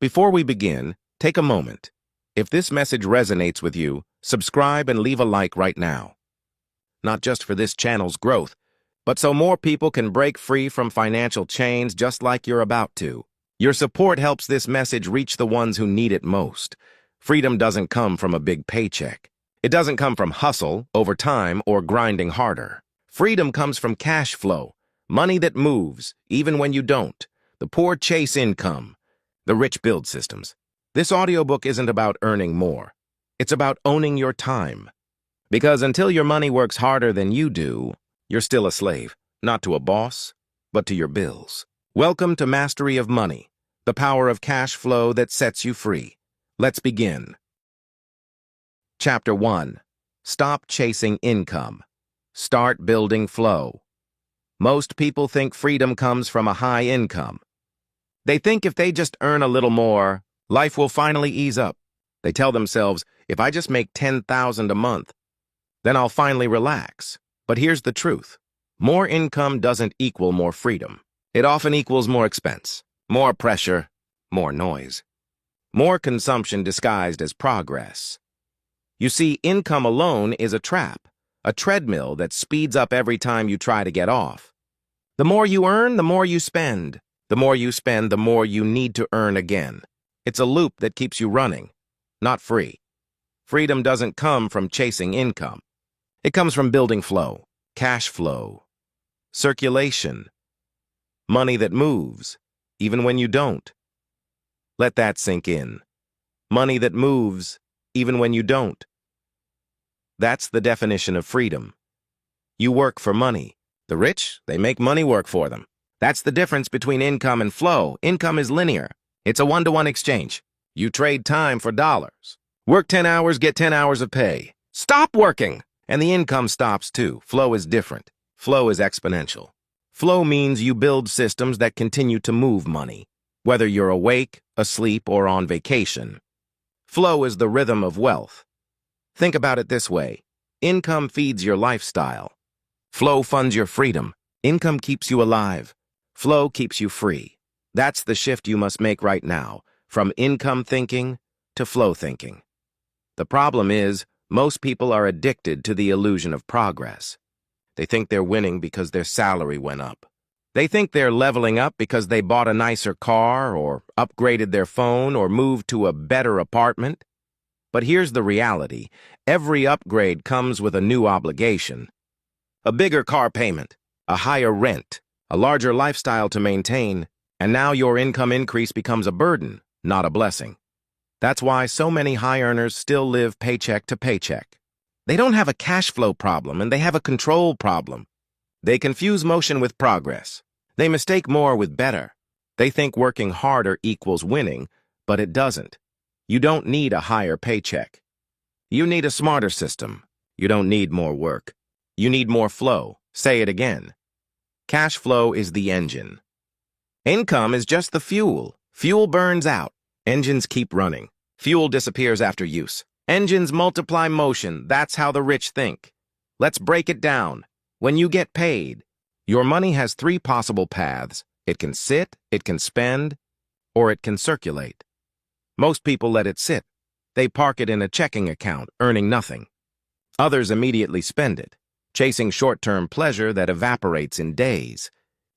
Before we begin, take a moment. If this message resonates with you, subscribe and leave a like right now. Not just for this channel's growth, but so more people can break free from financial chains just like you're about to. Your support helps this message reach the ones who need it most. Freedom doesn't come from a big paycheck. It doesn't come from hustle, overtime, or grinding harder. Freedom comes from cash flow, money that moves, even when you don't. The poor chase income. The rich build systems. This audiobook isn't about earning more. It's about owning your time. Because until your money works harder than you do, you're still a slave, not to a boss, but to your bills. Welcome to Mastery of Money, the power of cash flow that sets you free. Let's begin. Chapter 1. Stop chasing income. Start building flow. Most people think freedom comes from a high income. They think if they just earn a little more, life will finally ease up. They tell themselves, if I just make $10,000 a month, then I'll finally relax. But here's the truth. More income doesn't equal more freedom. It often equals more expense, more pressure, more noise. More consumption disguised as progress. You see, income alone is a trap, a treadmill that speeds up every time you try to get off. The more you earn, the more you spend. The more you spend, the more you need to earn again. It's a loop that keeps you running, not free. Freedom doesn't come from chasing income. It comes from building flow, cash flow, circulation, money that moves, even when you don't. Let that sink in. Money that moves, even when you don't. That's the definition of freedom. You work for money. The rich, they make money work for them. That's the difference between income and flow. Income is linear. It's a one-to-one exchange. You trade time for dollars. Work 10 hours, get 10 hours of pay. Stop working! And the income stops too. Flow is different. Flow is exponential. Flow means you build systems that continue to move money, whether you're awake, asleep, or on vacation. Flow is the rhythm of wealth. Think about it this way. Income feeds your lifestyle. Flow funds your freedom. Income keeps you alive. Flow keeps you free. That's the shift you must make right now, from income thinking to flow thinking. The problem is, most people are addicted to the illusion of progress. They think they're winning because their salary went up. They think they're leveling up because they bought a nicer car or upgraded their phone or moved to a better apartment. But here's the reality. Every upgrade comes with a new obligation. A bigger car payment, a higher rent, a larger lifestyle to maintain, and now your income increase becomes a burden, not a blessing. That's why so many high earners still live paycheck to paycheck. They don't have a cash flow problem, and they have a control problem. They confuse motion with progress. They mistake more with better. They think working harder equals winning, but it doesn't. You don't need a higher paycheck. You need a smarter system. You don't need more work. You need more flow. Say it again. Cash flow is the engine. Income is just the fuel. Fuel burns out. Engines keep running. Fuel disappears after use. Engines multiply motion. That's how the rich think. Let's break it down. When you get paid, your money has 3 possible paths. It can sit, it can spend, or it can circulate. Most people let it sit. They park it in a checking account, earning nothing. Others immediately spend it, chasing short-term pleasure that evaporates in days.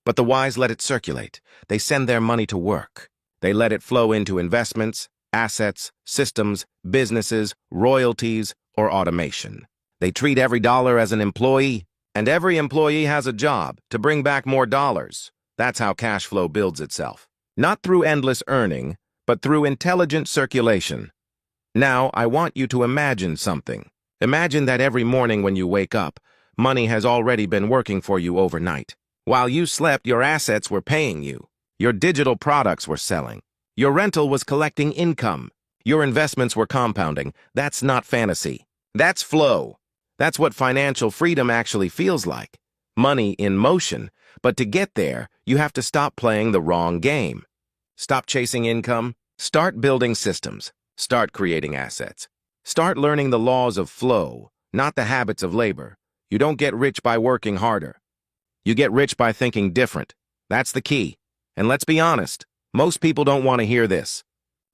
But the wise let it circulate. They send their money to work. They let it flow into investments, assets, systems, businesses, royalties, or automation. They treat every dollar as an employee, and every employee has a job to bring back more dollars. That's how cash flow builds itself. Not through endless earning, but through intelligent circulation. Now, I want you to imagine something. Imagine that every morning when you wake up, money has already been working for you overnight. While you slept, your assets were paying you. Your digital products were selling. Your rental was collecting income. Your investments were compounding. That's not fantasy. That's flow. That's what financial freedom actually feels like. Money in motion. But to get there, you have to stop playing the wrong game. Stop chasing income. Start building systems. Start creating assets. Start learning the laws of flow, not the habits of labor. You don't get rich by working harder. You get rich by thinking different. That's the key. And let's be honest, most people don't want to hear this.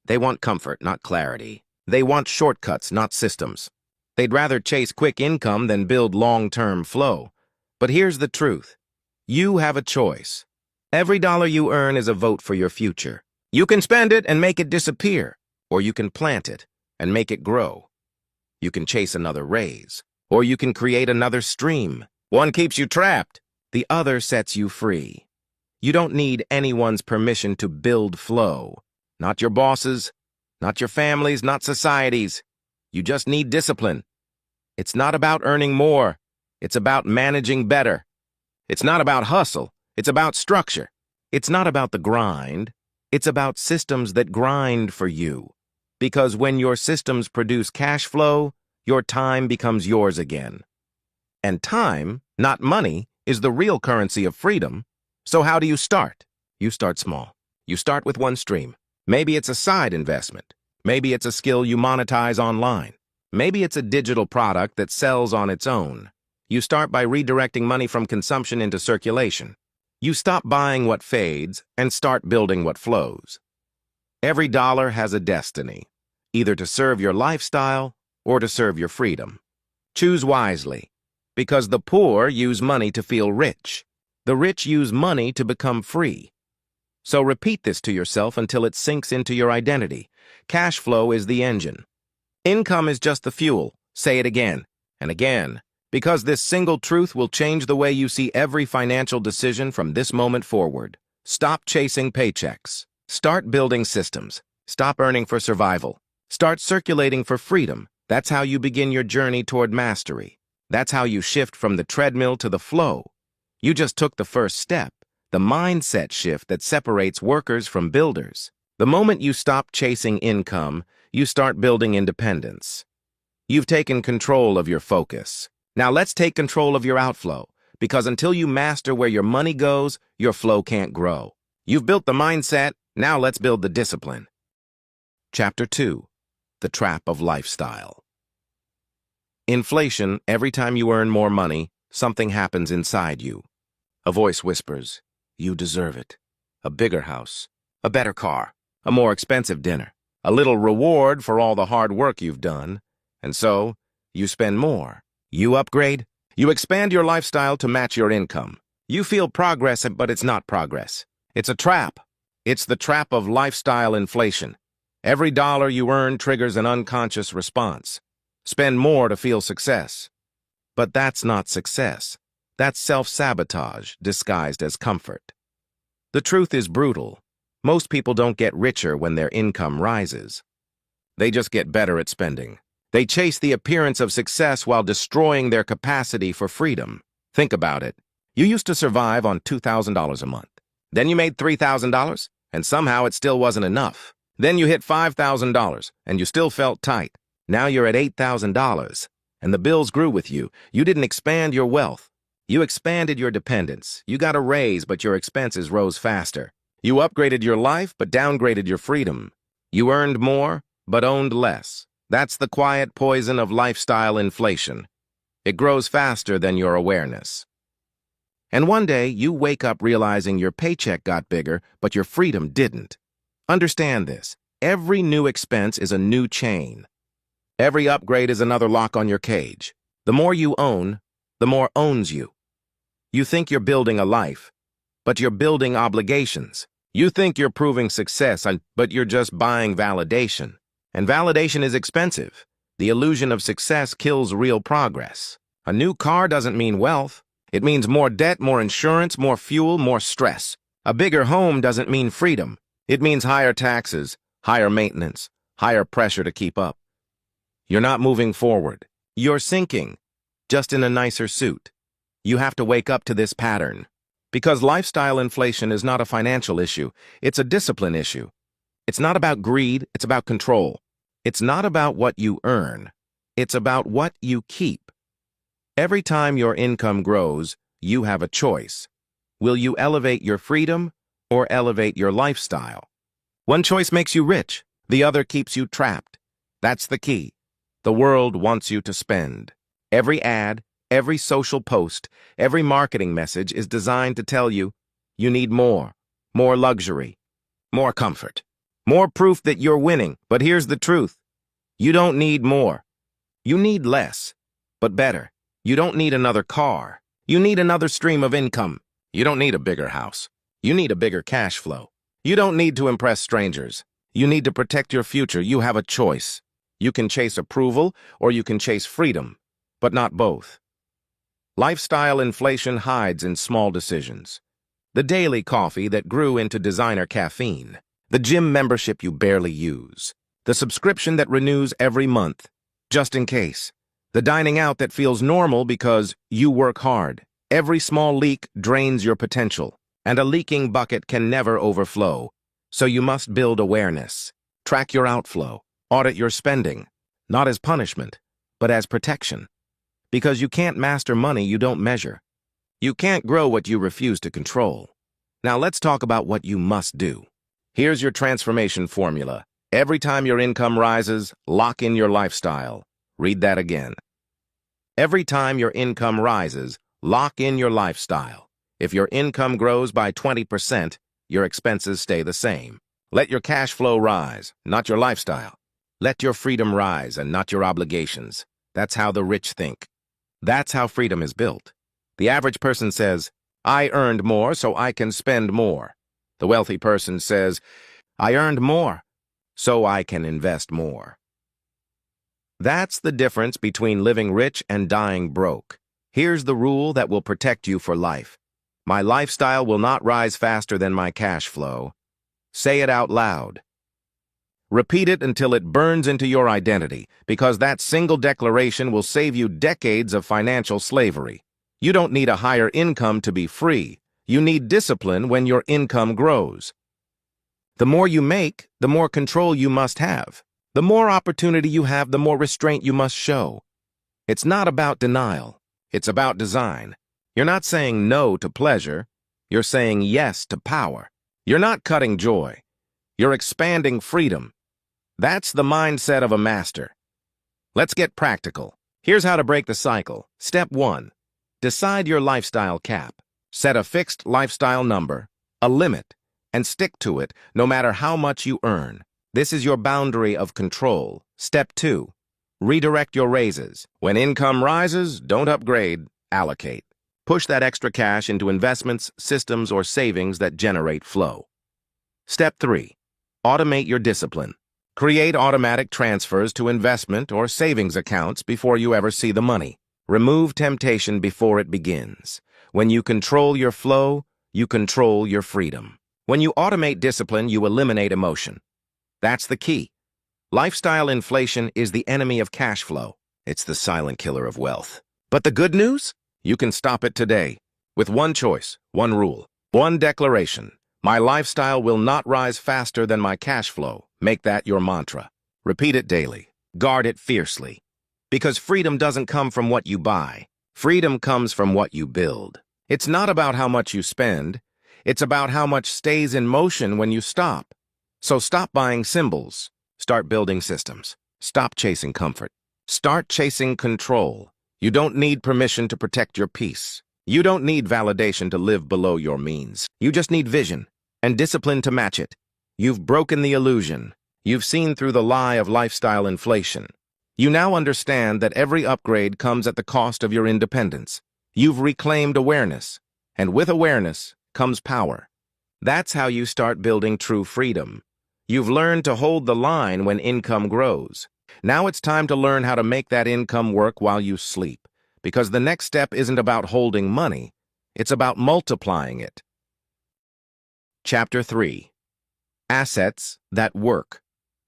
They want comfort, not clarity. They want shortcuts, not systems. They'd rather chase quick income than build long-term flow. But here's the truth. You have a choice. Every dollar you earn is a vote for your future. You can spend it and make it disappear, or you can plant it and make it grow. You can chase another raise, or you can create another stream. One keeps you trapped, the other sets you free. You don't need anyone's permission to build flow. Not your bosses, not your families, not societies. You just need discipline. It's not about earning more. It's about managing better. It's not about hustle. It's about structure. It's not about the grind. It's about systems that grind for you. Because when your systems produce cash flow, your time becomes yours again. And time, not money, is the real currency of freedom. So how do you start? You start small. You start with one stream. Maybe it's a side investment. Maybe it's a skill you monetize online. Maybe it's a digital product that sells on its own. You start by redirecting money from consumption into circulation. You stop buying what fades and start building what flows. Every dollar has a destiny, either to serve your lifestyle or to serve your freedom. Choose wisely, because the poor use money to feel rich. The rich use money to become free. So repeat this to yourself until it sinks into your identity. Cash flow is the engine. Income is just the fuel. Say it again and again, because this single truth will change the way you see every financial decision from this moment forward. Stop chasing paychecks. Start building systems. Stop earning for survival. Start circulating for freedom. That's how you begin your journey toward mastery. That's how you shift from the treadmill to the flow. You just took the first step, the mindset shift that separates workers from builders. The moment you stop chasing income, you start building independence. You've taken control of your focus. Now let's take control of your outflow, because until you master where your money goes, your flow can't grow. You've built the mindset, now let's build the discipline. Chapter 2. The Trap of Lifestyle. Inflation, every time you earn more money, something happens inside you. A voice whispers, you deserve it. A bigger house, a better car, a more expensive dinner, a little reward for all the hard work you've done. And so, you spend more. You upgrade. You expand your lifestyle to match your income. You feel progress, but it's not progress. It's a trap. It's the trap of lifestyle inflation. Every dollar you earn triggers an unconscious response. Spend more to feel success. But that's not success. That's self-sabotage disguised as comfort. The truth is brutal. Most people don't get richer when their income rises. They just get better at spending. They chase the appearance of success while destroying their capacity for freedom. Think about it. You used to survive on $2,000 a month. Then you made $3,000, and somehow it still wasn't enough. Then you hit $5,000, and you still felt tight. Now you're at $8,000, and the bills grew with you. You didn't expand your wealth. You expanded your dependence. You got a raise, but your expenses rose faster. You upgraded your life, but downgraded your freedom. You earned more, but owned less. That's the quiet poison of lifestyle inflation. It grows faster than your awareness. And one day, you wake up realizing your paycheck got bigger, but your freedom didn't. Understand this. Every new expense is a new chain. Every upgrade is another lock on your cage. The more you own, the more owns you. You think you're building a life, but you're building obligations. You think you're proving success, but you're just buying validation. And validation is expensive. The illusion of success kills real progress. A new car doesn't mean wealth. It means more debt, more insurance, more fuel, more stress. A bigger home doesn't mean freedom. It means higher taxes, higher maintenance, higher pressure to keep up. You're not moving forward. You're sinking, just in a nicer suit. You have to wake up to this pattern. Because lifestyle inflation is not a financial issue, it's a discipline issue. It's not about greed, it's about control. It's not about what you earn, it's about what you keep. Every time your income grows, you have a choice. Will you elevate your freedom or elevate your lifestyle? One choice makes you rich, the other keeps you trapped. That's the key. The world wants you to spend. Every ad, every social post, every marketing message is designed to tell you, you need more luxury, more comfort, More proof that you're winning. But here's the truth. You don't need more. You need less, but better. You don't need another car. You need another stream of income. You don't need a bigger house. You need a bigger cash flow. You don't need to impress strangers. You need to protect your future. You have a choice. You can chase approval or you can chase freedom, but not both. Lifestyle inflation hides in small decisions. The daily coffee that grew into designer caffeine. The gym membership you barely use. The subscription that renews every month, just in case. The dining out that feels normal because you work hard. Every small leak drains your potential, and a leaking bucket can never overflow. So you must build awareness. Track your outflow. Audit your spending, not as punishment, but as protection. Because you can't master money you don't measure. You can't grow what you refuse to control. Now let's talk about what you must do. Here's your transformation formula. Every time your income rises, lock in your lifestyle. Read that again. Every time your income rises, lock in your lifestyle. If your income grows by 20%, your expenses stay the same. Let your cash flow rise, not your lifestyle. Let your freedom rise and not your obligations. That's how the rich think. That's how freedom is built. The average person says, I earned more so I can spend more. The wealthy person says, I earned more so I can invest more. That's the difference between living rich and dying broke. Here's the rule that will protect you for life. My lifestyle will not rise faster than my cash flow. Say it out loud. Repeat it until it burns into your identity, because that single declaration will save you decades of financial slavery. You don't need a higher income to be free. You need discipline when your income grows. The more you make, the more control you must have. The more opportunity you have, the more restraint you must show. It's not about denial. It's about design. You're not saying no to pleasure. You're saying yes to power. You're not cutting joy. You're expanding freedom. That's the mindset of a master. Let's get practical. Here's how to break the cycle. Step 1. Decide your lifestyle cap. Set a fixed lifestyle number, a limit, and stick to it no matter how much you earn. This is your boundary of control. Step 2. Redirect your raises. When income rises, don't upgrade, allocate. Push that extra cash into investments, systems, or savings that generate flow. Step 3. Automate your discipline. Create automatic transfers to investment or savings accounts before you ever see the money. Remove temptation before it begins. When you control your flow, you control your freedom. When you automate discipline, you eliminate emotion. That's the key. Lifestyle inflation is the enemy of cash flow. It's the silent killer of wealth. But the good news? You can stop it today. With one choice, one rule, one declaration. My lifestyle will not rise faster than my cash flow. Make that your mantra. Repeat it daily. Guard it fiercely. Because freedom doesn't come from what you buy. Freedom comes from what you build. It's not about how much you spend. It's about how much stays in motion when you stop. So stop buying symbols. Start building systems. Stop chasing comfort. Start chasing control. You don't need permission to protect your peace. You don't need validation to live below your means. You just need vision and discipline to match it. You've broken the illusion. You've seen through the lie of lifestyle inflation. You now understand that every upgrade comes at the cost of your independence. You've reclaimed awareness, and with awareness comes power. That's how you start building true freedom. You've learned to hold the line when income grows. Now it's time to learn how to make that income work while you sleep, because the next step isn't about holding money, it's about multiplying it. Chapter 3. Assets that work.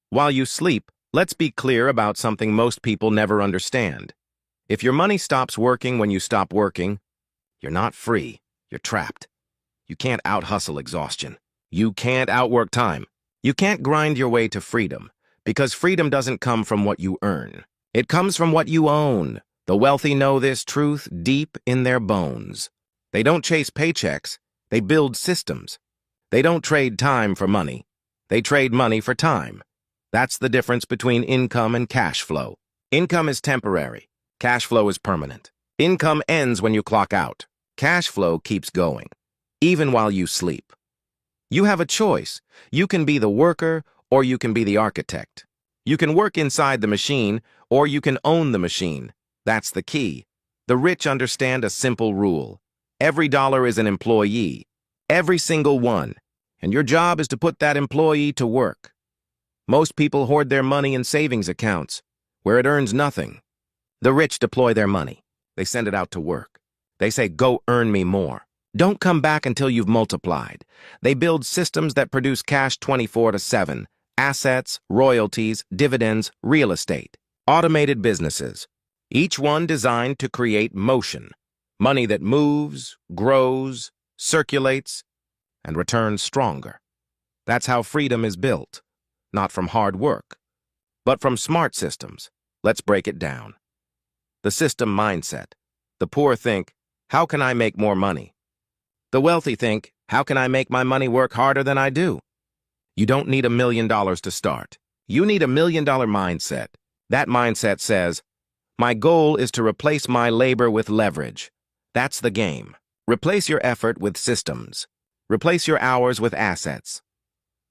While you sleep, let's be clear about something most people never understand. If your money stops working when you stop working, you're not free, you're trapped. You can't out-hustle exhaustion. You can't outwork time. You can't grind your way to freedom, because freedom doesn't come from what you earn. It comes from what you own. The wealthy know this truth deep in their bones. They don't chase paychecks, they build systems. They don't trade time for money. They trade money for time. That's the difference between income and cash flow. Income is temporary. Cash flow is permanent. Income ends when you clock out. Cash flow keeps going, even while you sleep. You have a choice. You can be the worker or you can be the architect. You can work inside the machine, or you can own the machine. That's the key. The rich understand a simple rule. Every dollar is an employee. Every single one. And your job is to put that employee to work. Most people hoard their money in savings accounts, where it earns nothing. The rich deploy their money. They send it out to work. They say, go earn me more. Don't come back until you've multiplied. They build systems that produce cash 24/7. Assets, royalties, dividends, real estate. Automated businesses. Each one designed to create motion. Money that moves, grows, circulates, and returns stronger. That's how freedom is built. Not from hard work, but from smart systems. Let's break it down. The system mindset. The poor think, how can I make more money? The wealthy think, how can I make my money work harder than I do? You don't need $1 million to start. You need $1 million mindset. That mindset says, my goal is to replace my labor with leverage. That's the game. Replace your effort with systems. Replace your hours with assets.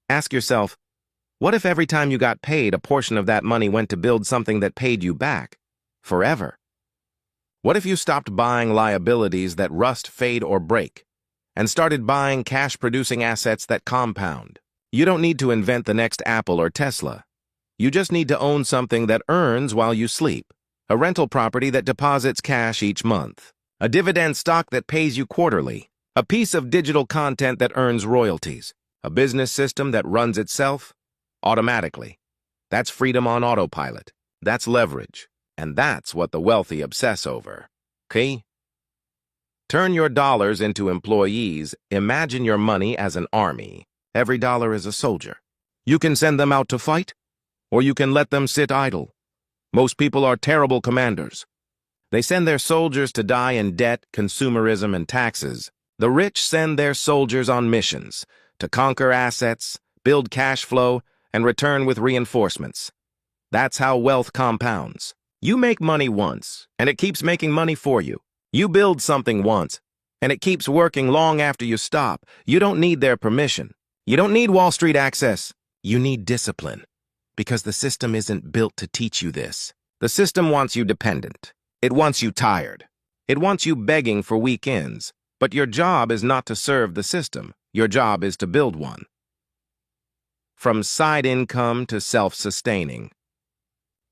Ask yourself, what if every time you got paid, a portion of that money went to build something that paid you back forever? What if you stopped buying liabilities that rust, fade, or break, and started buying cash-producing assets that compound? You don't need to invent the next Apple or Tesla. You just need to own something that earns while you sleep, a rental property that deposits cash each month, a dividend stock that pays you quarterly, a piece of digital content that earns royalties, a business system that runs itself automatically. That's freedom on autopilot. That's leverage. And that's what the wealthy obsess over. Okay? Turn your dollars into employees. Imagine your money as an army. Every dollar is a soldier. You can send them out to fight, or you can let them sit idle. Most people are terrible commanders. They send their soldiers to die in debt, consumerism, and taxes. The rich send their soldiers on missions to conquer assets, build cash flow, and return with reinforcements. That's how wealth compounds. You make money once, and it keeps making money for you. You build something once, and it keeps working long after you stop. You don't need their permission. You don't need Wall Street access. You need discipline, because the system isn't built to teach you this. The system wants you dependent. It wants you tired. It wants you begging for weekends. But your job is not to serve the system. Your job is to build one. From side income to self-sustaining.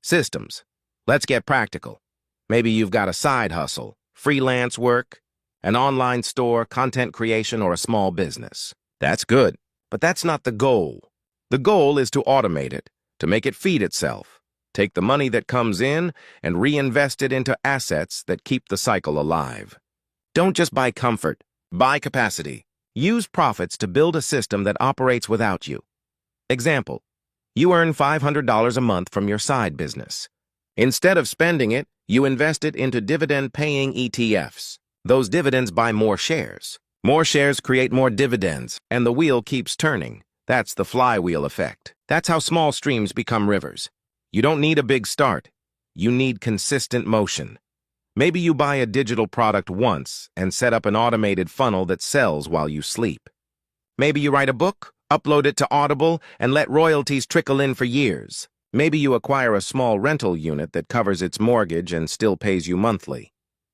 Systems. Let's get practical. Maybe you've got a side hustle, freelance work, an online store, content creation, or a small business. That's good, but that's not the goal. The goal is to automate it, to make it feed itself. Take the money that comes in and reinvest it into assets that keep the cycle alive. Don't just buy comfort, buy capacity. Use profits to build a system that operates without you. Example, you earn $500 a month from your side business. Instead of spending it, you invest it into dividend-paying ETFs. Those dividends buy more shares. More shares create more dividends, and the wheel keeps turning. That's the flywheel effect. That's how small streams become rivers. You don't need a big start. You need consistent motion. Maybe you buy a digital product once and set up an automated funnel that sells while you sleep. Maybe you write a book, upload it to Audible, and let royalties trickle in for years. Maybe you acquire a small rental unit that covers its mortgage and still pays you monthly.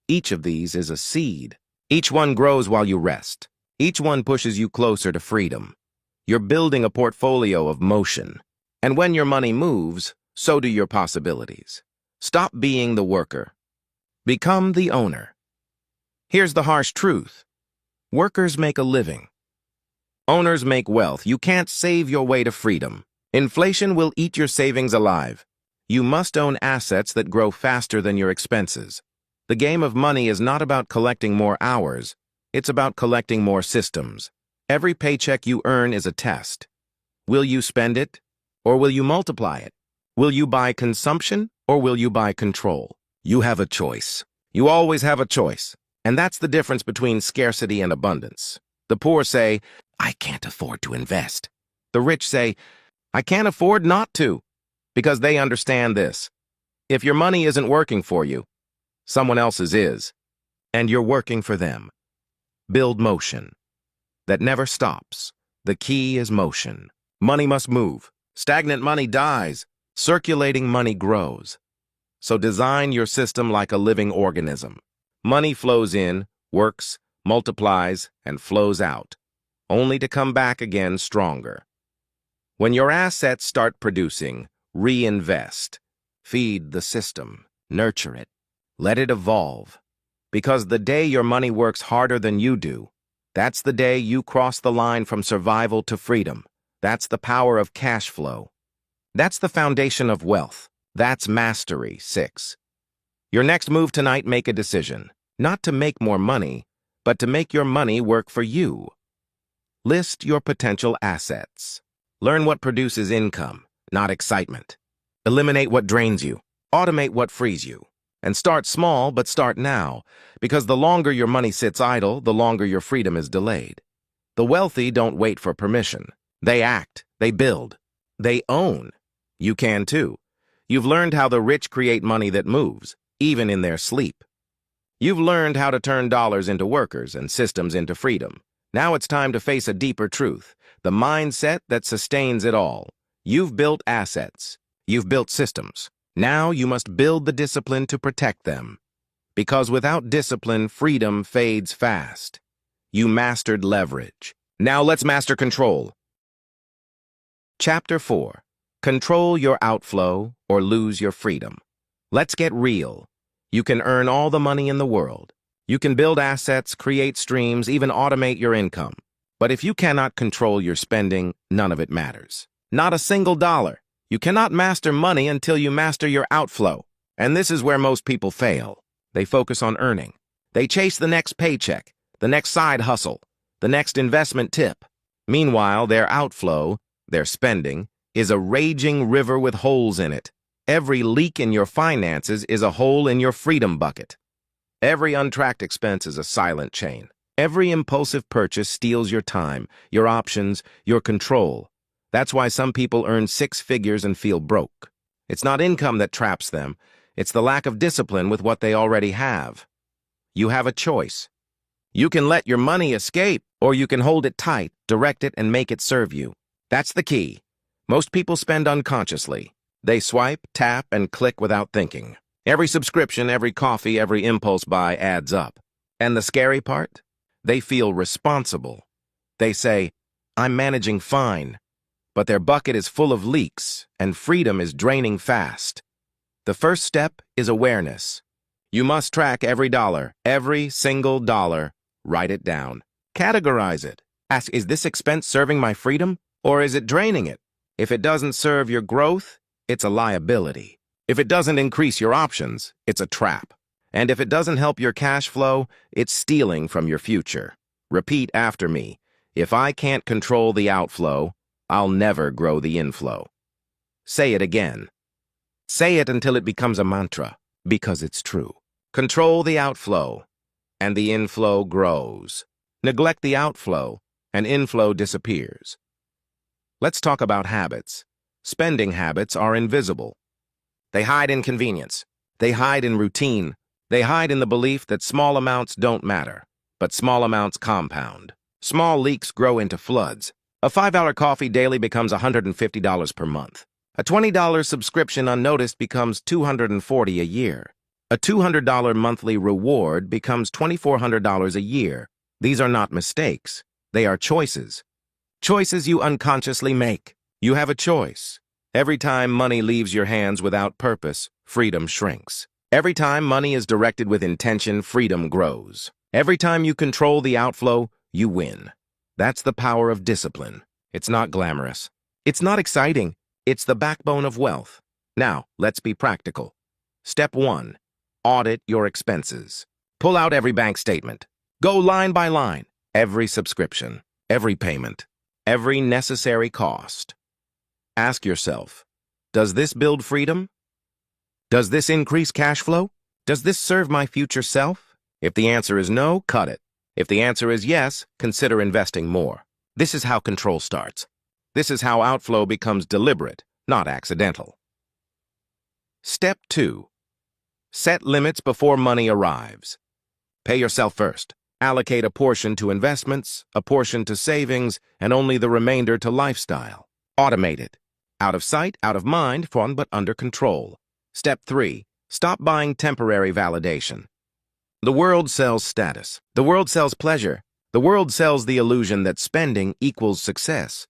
Each of these is a seed. Each one grows while you rest. Each one pushes you closer to freedom. You're building a portfolio of motion. And when your money moves, so do your possibilities. Stop being the worker. Become the owner. Here's the harsh truth. Workers make a living. Owners make wealth. You can't save your way to freedom. Inflation will eat your savings alive. You must own assets that grow faster than your expenses. The game of money is not about collecting more hours. It's about collecting more systems. Every paycheck you earn is a test. Will you spend it, or will you multiply it? Will you buy consumption, or will you buy control? You have a choice. You always have a choice. And that's the difference between scarcity and abundance. The poor say, I can't afford to invest. The rich say, I can't afford not to, because they understand this. If your money isn't working for you, someone else's is, and you're working for them. Build motion that never stops. The key is motion. Money must move. Stagnant money dies. Circulating money grows. So design your system like a living organism. Money flows in, works, multiplies, and flows out, only to come back again stronger. When your assets start producing, reinvest. Feed the system. Nurture it. Let it evolve. Because the day your money works harder than you do, that's the day you cross the line from survival to freedom. That's the power of cash flow. That's the foundation of wealth. That's mastery. 6. Your next move tonight, make a decision. Not to make more money, but to make your money work for you. List your potential assets. Learn what produces income, not excitement. Eliminate what drains you. Automate what frees you. And start small, but start now, because the longer your money sits idle, the longer your freedom is delayed. The wealthy don't wait for permission. They act, they build, they own. You can too. You've learned how the rich create money that moves, even in their sleep. You've learned how to turn dollars into workers and systems into freedom. Now it's time to face a deeper truth, the mindset that sustains it all. You've built assets. You've built systems. Now you must build the discipline to protect them. Because without discipline, freedom fades fast. You mastered leverage. Now let's master control. Chapter 4. Control your outflow or lose your freedom. Let's get real. You can earn all the money in the world. You can build assets, create streams, even automate your income. But if you cannot control your spending, none of it matters. Not a single dollar. You cannot master money until you master your outflow. And this is where most people fail. They focus on earning. They chase the next paycheck, the next side hustle, the next investment tip. Meanwhile, their outflow, their spending, is a raging river with holes in it. Every leak in your finances is a hole in your freedom bucket. Every untracked expense is a silent chain. Every impulsive purchase steals your time, your options, your control. That's why some people earn 6 figures and feel broke. It's not income that traps them. It's the lack of discipline with what they already have. You have a choice. You can let your money escape, or you can hold it tight, direct it, and make it serve you. That's the key. Most people spend unconsciously. They swipe, tap, and click without thinking. Every subscription, every coffee, every impulse buy adds up. And the scary part? They feel responsible. They say, I'm managing fine. But their bucket is full of leaks, and freedom is draining fast. The first step is awareness. You must track every dollar, every single dollar. Write it down. Categorize it. Ask, is this expense serving my freedom, or is it draining it? If it doesn't serve your growth, it's a liability. If it doesn't increase your options, it's a trap. And if it doesn't help your cash flow, it's stealing from your future. Repeat after me. If I can't control the outflow, I'll never grow the inflow. Say it again. Say it until it becomes a mantra, because it's true. Control the outflow, and the inflow grows. Neglect the outflow, and inflow disappears. Let's talk about habits. Spending habits are invisible. They hide in convenience. They hide in routine. They hide in the belief that small amounts don't matter, but small amounts compound. Small leaks grow into floods. A $5 coffee daily becomes $150 per month. A $20 subscription unnoticed becomes $240 a year. A $200 monthly reward becomes $2,400 a year. These are not mistakes. They are choices. Choices you unconsciously make. You have a choice. Every time money leaves your hands without purpose, freedom shrinks. Every time money is directed with intention, freedom grows. Every time you control the outflow, you win. That's the power of discipline. It's not glamorous. It's not exciting. It's the backbone of wealth. Now, let's be practical. Step 1. Audit your expenses. Pull out every bank statement. Go line by line. Every subscription. Every payment. Every necessary cost. Ask yourself, does this build freedom? Does this increase cash flow? Does this serve my future self? If the answer is no, cut it. If the answer is yes, consider investing more. This is how control starts. This is how outflow becomes deliberate, not accidental. Step 2. Set limits before money arrives. Pay yourself first. Allocate a portion to investments, a portion to savings, and only the remainder to lifestyle. Automate it. Out of sight, out of mind, fun but under control. Step 3. Stop buying temporary validation. The world sells status. The world sells pleasure. The world sells the illusion that spending equals success.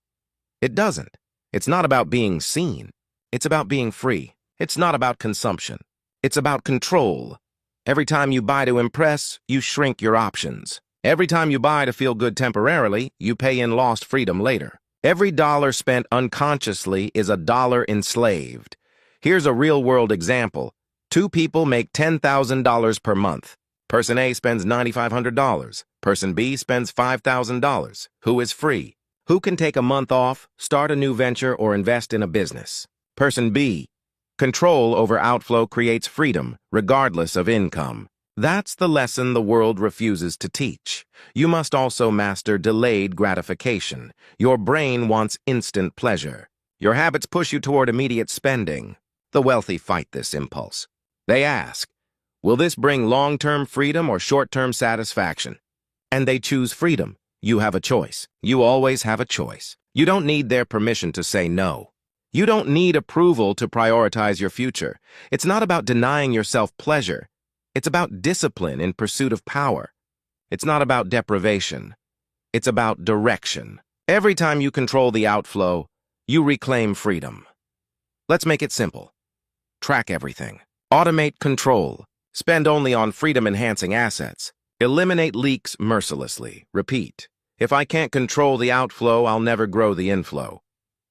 It doesn't. It's not about being seen. It's about being free. It's not about consumption. It's about control. Every time you buy to impress, you shrink your options. Every time you buy to feel good temporarily, you pay in lost freedom later. Every dollar spent unconsciously is a dollar enslaved. Here's a real-world example. Two people make $10,000 per month. Person A spends $9,500. Person B spends $5,000. Who is free? Who can take a month off, start a new venture, or invest in a business? Person B. Control over outflow creates freedom, regardless of income. That's the lesson the world refuses to teach. You must also master delayed gratification. Your brain wants instant pleasure. Your habits push you toward immediate spending. The wealthy fight this impulse. They ask, will this bring long-term freedom or short-term satisfaction? And they choose freedom. You have a choice. You always have a choice. You don't need their permission to say no. You don't need approval to prioritize your future. It's not about denying yourself pleasure. It's about discipline in pursuit of power. It's not about deprivation. It's about direction. Every time you control the outflow, you reclaim freedom. Let's make it simple. Track everything. Automate control. Spend only on freedom-enhancing assets. Eliminate leaks mercilessly. Repeat. If I can't control the outflow, I'll never grow the inflow.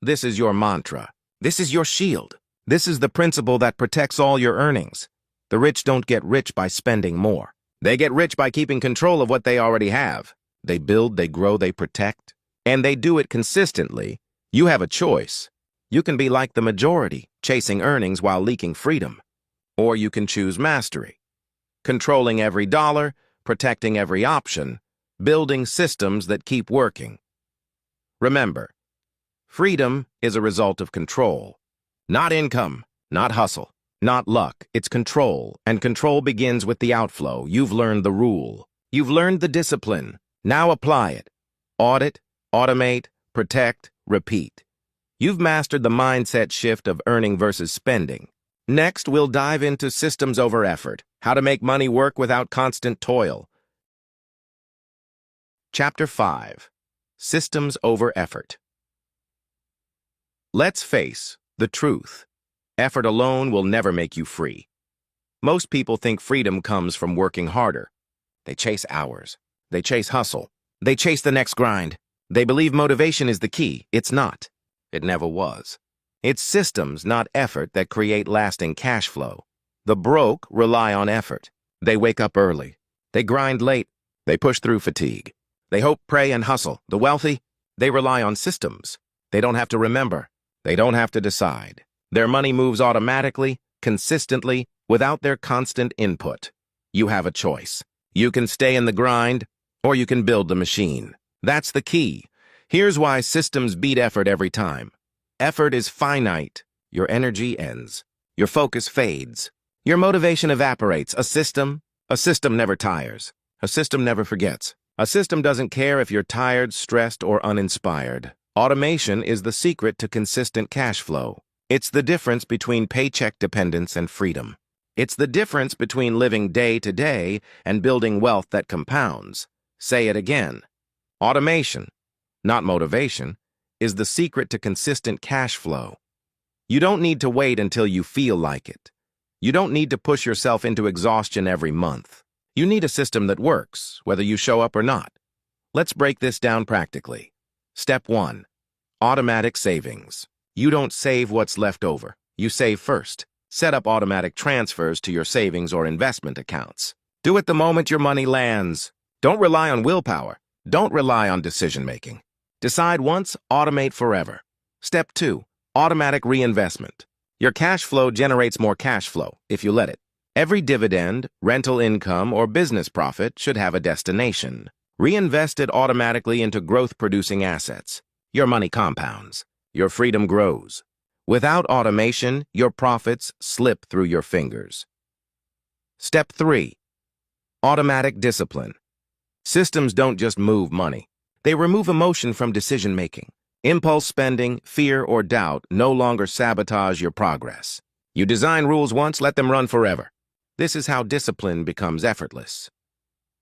This is your mantra. This is your shield. This is the principle that protects all your earnings. The rich don't get rich by spending more. They get rich by keeping control of what they already have. They build, they grow, they protect, and they do it consistently. You have a choice. You can be like the majority, chasing earnings while leaking freedom. Or you can choose mastery, controlling every dollar, protecting every option, building systems that keep working. Remember, freedom is a result of control, not income, not hustle. Not luck, it's control, and control begins with the outflow. You've learned the rule. You've learned the discipline. Now apply it. Audit, automate, protect, repeat. You've mastered the mindset shift of earning versus spending. Next, we'll dive into systems over effort, how to make money work without constant toil. Chapter 5. Systems over effort. Let's face the truth. Effort alone will never make you free. Most people think freedom comes from working harder. They chase hours. They chase hustle. They chase the next grind. They believe motivation is the key. It's not. It never was. It's systems, not effort, that create lasting cash flow. The broke rely on effort. They wake up early. They grind late. They push through fatigue. They hope, pray, and hustle. The wealthy, they rely on systems. They don't have to remember. They don't have to decide. Their money moves automatically, consistently, without their constant input. You have a choice. You can stay in the grind, or you can build the machine. That's the key. Here's why systems beat effort every time. Effort is finite. Your energy ends. Your focus fades. Your motivation evaporates. A system never tires. A system never forgets. A system doesn't care if you're tired, stressed, or uninspired. Automation is the secret to consistent cash flow. It's the difference between paycheck dependence and freedom. It's the difference between living day to day and building wealth that compounds. Say it again. Automation, not motivation, is the secret to consistent cash flow. You don't need to wait until you feel like it. You don't need to push yourself into exhaustion every month. You need a system that works, whether you show up or not. Let's break this down practically. Step 1. Automatic savings. You don't save what's left over. You save first. Set up automatic transfers to your savings or investment accounts. Do it the moment your money lands. Don't rely on willpower. Don't rely on decision-making. Decide once, automate forever. Step 2. Automatic reinvestment. Your cash flow generates more cash flow if you let it. Every dividend, rental income, or business profit should have a destination. Reinvest it automatically into growth-producing assets. Your money compounds. Your freedom grows. Without automation, your profits slip through your fingers. Step 3. Automatic discipline. Systems don't just move money. They remove emotion from decision-making. Impulse spending, fear, or doubt no longer sabotage your progress. You design rules once, let them run forever. This is how discipline becomes effortless.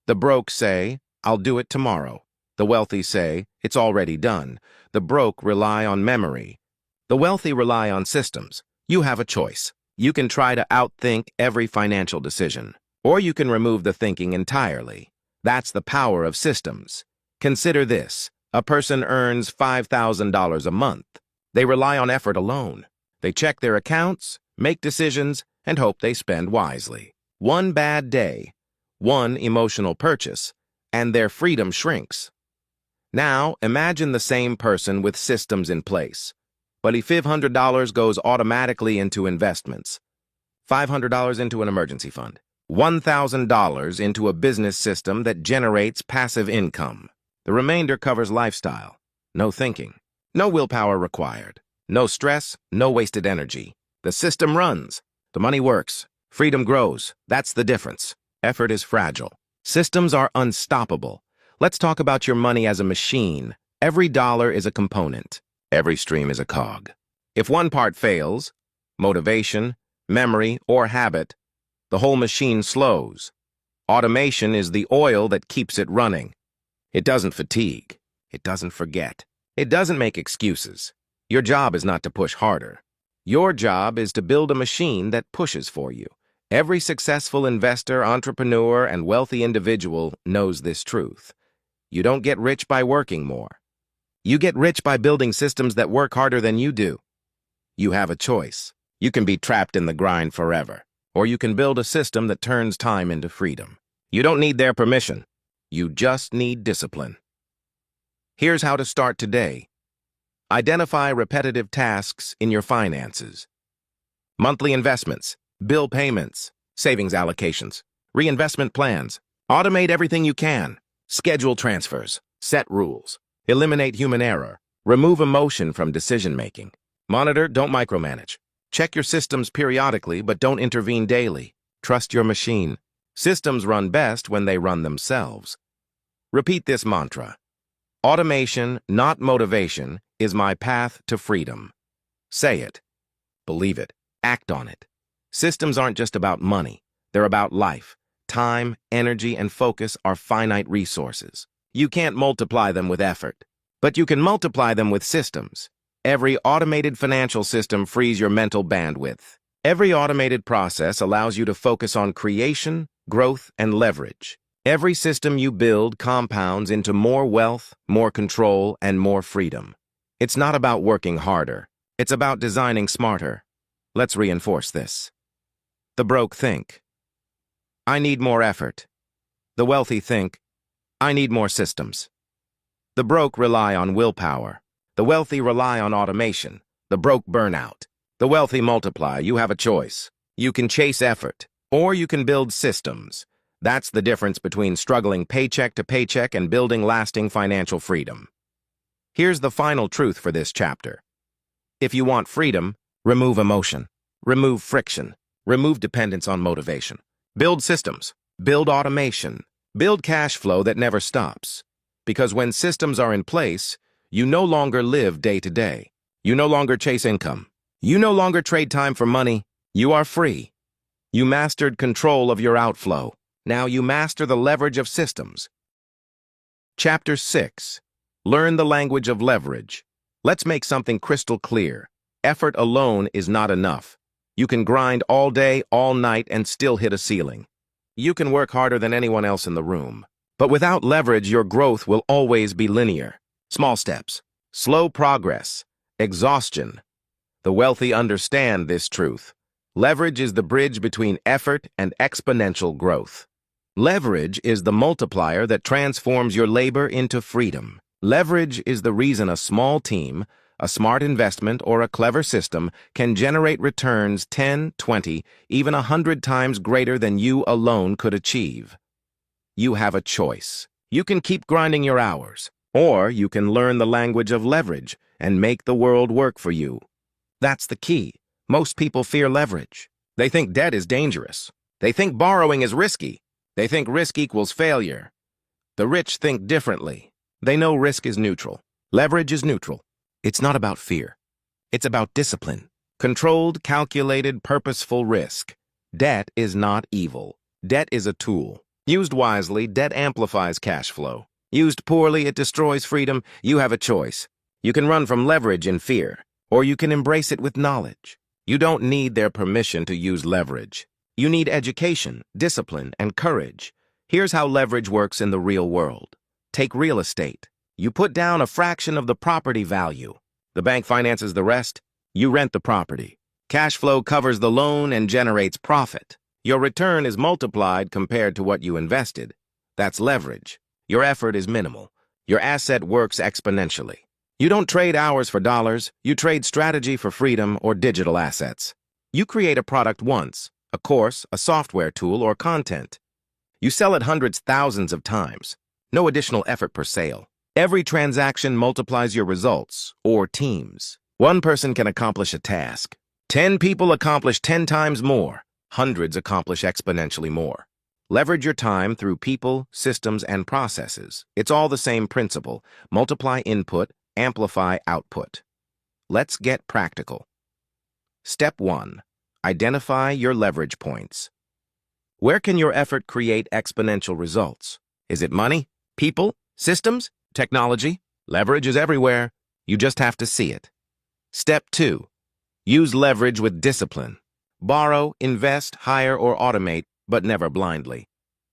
The broke say, "I'll do it tomorrow." The wealthy say, "It's already done." The broke rely on memory. The wealthy rely on systems. You have a choice. You can try to outthink every financial decision, or you can remove the thinking entirely. That's the power of systems. Consider this. A person earns $5,000 a month. They rely on effort alone. They check their accounts, make decisions, and hope they spend wisely. One bad day, one emotional purchase, and their freedom shrinks. Now, imagine the same person with systems in place. But if $500 goes automatically into investments, $500 into an emergency fund, $1,000 into a business system that generates passive income. The remainder covers lifestyle. No thinking. No willpower required. No stress, no wasted energy. The system runs. The money works. Freedom grows. That's the difference. Effort is fragile. Systems are unstoppable. Let's talk about your money as a machine. Every dollar is a component. Every stream is a cog. If one part fails, motivation, memory, or habit, the whole machine slows. Automation is the oil that keeps it running. It doesn't fatigue. It doesn't forget. It doesn't make excuses. Your job is not to push harder. Your job is to build a machine that pushes for you. Every successful investor, entrepreneur, and wealthy individual knows this truth. You don't get rich by working more. You get rich by building systems that work harder than you do. You have a choice. You can be trapped in the grind forever, or you can build a system that turns time into freedom. You don't need their permission. You just need discipline. Here's how to start today. Identify repetitive tasks in your finances. Monthly investments, bill payments, savings allocations, reinvestment plans. Automate everything you can. Schedule transfers. Set rules. Eliminate human error. Remove emotion from decision-making. Monitor, don't micromanage. Check your systems periodically, but don't intervene daily. Trust your machine. Systems run best when they run themselves. Repeat this mantra. Automation, not motivation, is my path to freedom. Say it. Believe it. Act on it. Systems aren't just about money. They're about life. Time, energy, and focus are finite resources. You can't multiply them with effort, but you can multiply them with systems. Every automated financial system frees your mental bandwidth. Every automated process allows you to focus on creation, growth, and leverage. Every system you build compounds into more wealth, more control, and more freedom. It's not about working harder. It's about designing smarter. Let's reinforce this. The broke think, I need more effort. The wealthy think, I need more systems. The broke rely on willpower. The wealthy rely on automation. The broke burn out. The wealthy multiply. You have a choice. You can chase effort, or you can build systems. That's the difference between struggling paycheck to paycheck and building lasting financial freedom. Here's the final truth for this chapter. If you want freedom, remove emotion, remove friction, remove dependence on motivation. Build systems, build automation, build cash flow that never stops. Because when systems are in place, you no longer live day to day. You no longer chase income. You no longer trade time for money. You are free. You mastered control of your outflow. Now you master the leverage of systems. Chapter 6. Learn the language of leverage. Let's make something crystal clear. Effort alone is not enough. You can grind all day, all night, and still hit a ceiling. You can work harder than anyone else in the room. But without leverage, your growth will always be linear. Small steps, slow progress, exhaustion. The wealthy understand this truth. Leverage is the bridge between effort and exponential growth. Leverage is the multiplier that transforms your labor into freedom. Leverage is the reason a small team, a smart investment, or a clever system can generate returns 10, 20, even 100 times greater than you alone could achieve. You have a choice. You can keep grinding your hours, or you can learn the language of leverage and make the world work for you. That's the key. Most people fear leverage. They think debt is dangerous. They think borrowing is risky. They think risk equals failure. The rich think differently. They know risk is neutral. Leverage is neutral. It's not about fear. It's about discipline. Controlled, calculated, purposeful risk. Debt is not evil. Debt is a tool. Used wisely, debt amplifies cash flow. Used poorly, it destroys freedom. You have a choice. You can run from leverage in fear, or you can embrace it with knowledge. You don't need their permission to use leverage. You need education, discipline, and courage. Here's how leverage works in the real world. Take real estate. You put down a fraction of the property value. The bank finances the rest. You rent the property. Cash flow covers the loan and generates profit. Your return is multiplied compared to what you invested. That's leverage. Your effort is minimal. Your asset works exponentially. You don't trade hours for dollars. You trade strategy for freedom or digital assets. You create a product once, a course, a software tool, or content. You sell it hundreds, thousands of times. No additional effort per sale. Every transaction multiplies your results, or teams. One person can accomplish a task. 10 people accomplish 10 times more. Hundreds accomplish exponentially more. Leverage your time through people, systems, and processes. It's all the same principle. Multiply input, amplify output. Let's get practical. Step 1. Identify your leverage points. Where can your effort create exponential results? Is it money, people, systems, technology? Leverage is everywhere. You just have to see it. Step 2. Use leverage with discipline. Borrow, invest, hire, or automate, but never blindly.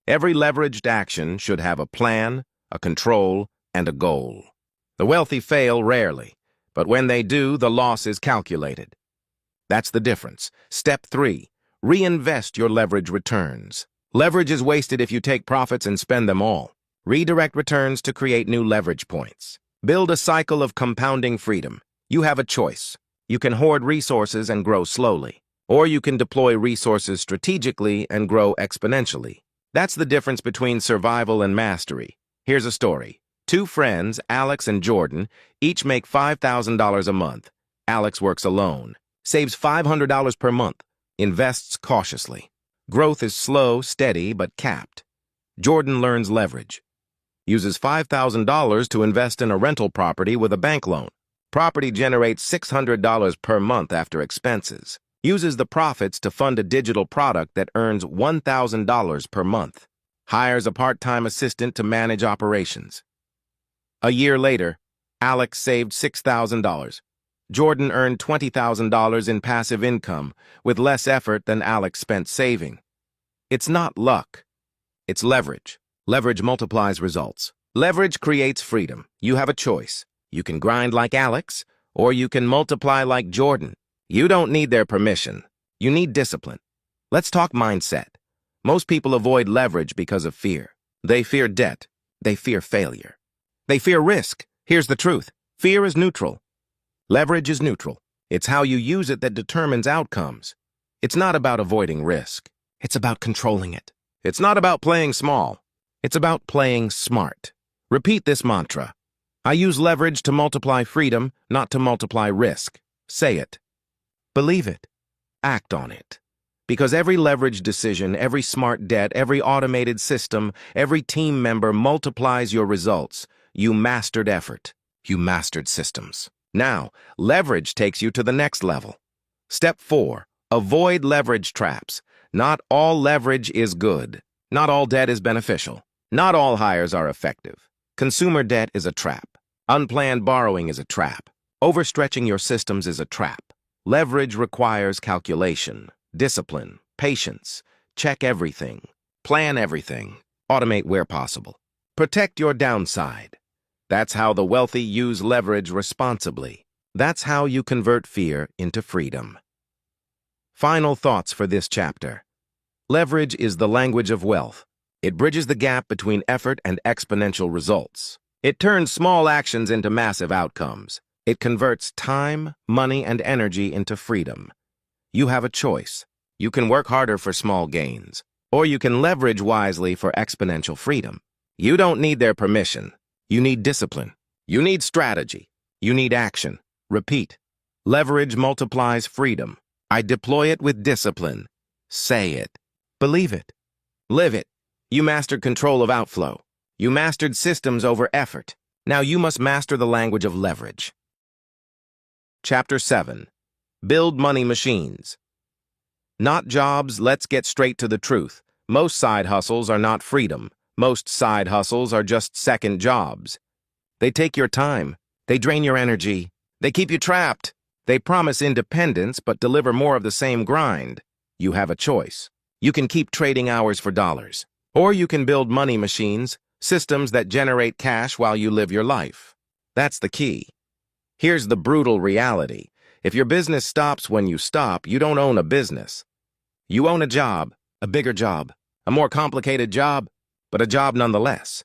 Every leveraged action should have a plan, a control, and a goal. The wealthy fail rarely, but when they do, the loss is calculated. That's the difference. Step 3. Reinvest your leverage returns. Leverage is wasted if you take profits and spend them all. Redirect returns to create new leverage points. Build a cycle of compounding freedom. You have a choice. You can hoard resources and grow slowly, or you can deploy resources strategically and grow exponentially. That's the difference between survival and mastery. Here's a story. 2 friends, Alex and Jordan, each make $5,000 a month. Alex works alone, saves $500 per month, invests cautiously. Growth is slow, steady, but capped. Jordan learns leverage. Uses $5,000 to invest in a rental property with a bank loan. Property generates $600 per month after expenses. Uses the profits to fund a digital product that earns $1,000 per month. Hires a part-time assistant to manage operations. A year later, Alex saved $6,000. Jordan earned $20,000 in passive income with less effort than Alex spent saving. It's not luck. It's leverage. Leverage multiplies results. Leverage creates freedom. You have a choice. You can grind like Alex, or you can multiply like Jordan. You don't need their permission. You need discipline. Let's talk mindset. Most people avoid leverage because of fear. They fear debt. They fear failure. They fear risk. Here's the truth. Fear is neutral. Leverage is neutral. It's how you use it that determines outcomes. It's not about avoiding risk. It's about controlling it. It's not about playing small. It's about playing smart. Repeat this mantra. I use leverage to multiply freedom, not to multiply risk. Say it. Believe it. Act on it. Because every leverage decision, every smart debt, every automated system, every team member multiplies your results. You mastered effort. You mastered systems. Now, leverage takes you to the next level. Step 4. Avoid leverage traps. Not all leverage is good. Not all debt is beneficial. Not all hires are effective. Consumer debt is a trap. Unplanned borrowing is a trap. Overstretching your systems is a trap. Leverage requires calculation, discipline, patience. Check everything. Plan everything. Automate where possible. Protect your downside. That's how the wealthy use leverage responsibly. That's how you convert fear into freedom. Final thoughts for this chapter. Leverage is the language of wealth. It bridges the gap between effort and exponential results. It turns small actions into massive outcomes. It converts time, money, and energy into freedom. You have a choice. You can work harder for small gains, or you can leverage wisely for exponential freedom. You don't need their permission. You need discipline. You need strategy. You need action. Repeat. Leverage multiplies freedom. I deploy it with discipline. Say it. Believe it. Live it. You mastered control of outflow. You mastered systems over effort. Now you must master the language of leverage. Chapter 7. Build Money Machines. Not jobs, let's get straight to the truth. Most side hustles are not freedom. Most side hustles are just second jobs. They take your time. They drain your energy. They keep you trapped. They promise independence but deliver more of the same grind. You have a choice. You can keep trading hours for dollars. Or you can build money machines, systems that generate cash while you live your life. That's the key. Here's the brutal reality. If your business stops when you stop, you don't own a business. You own a job, a bigger job, a more complicated job, but a job nonetheless.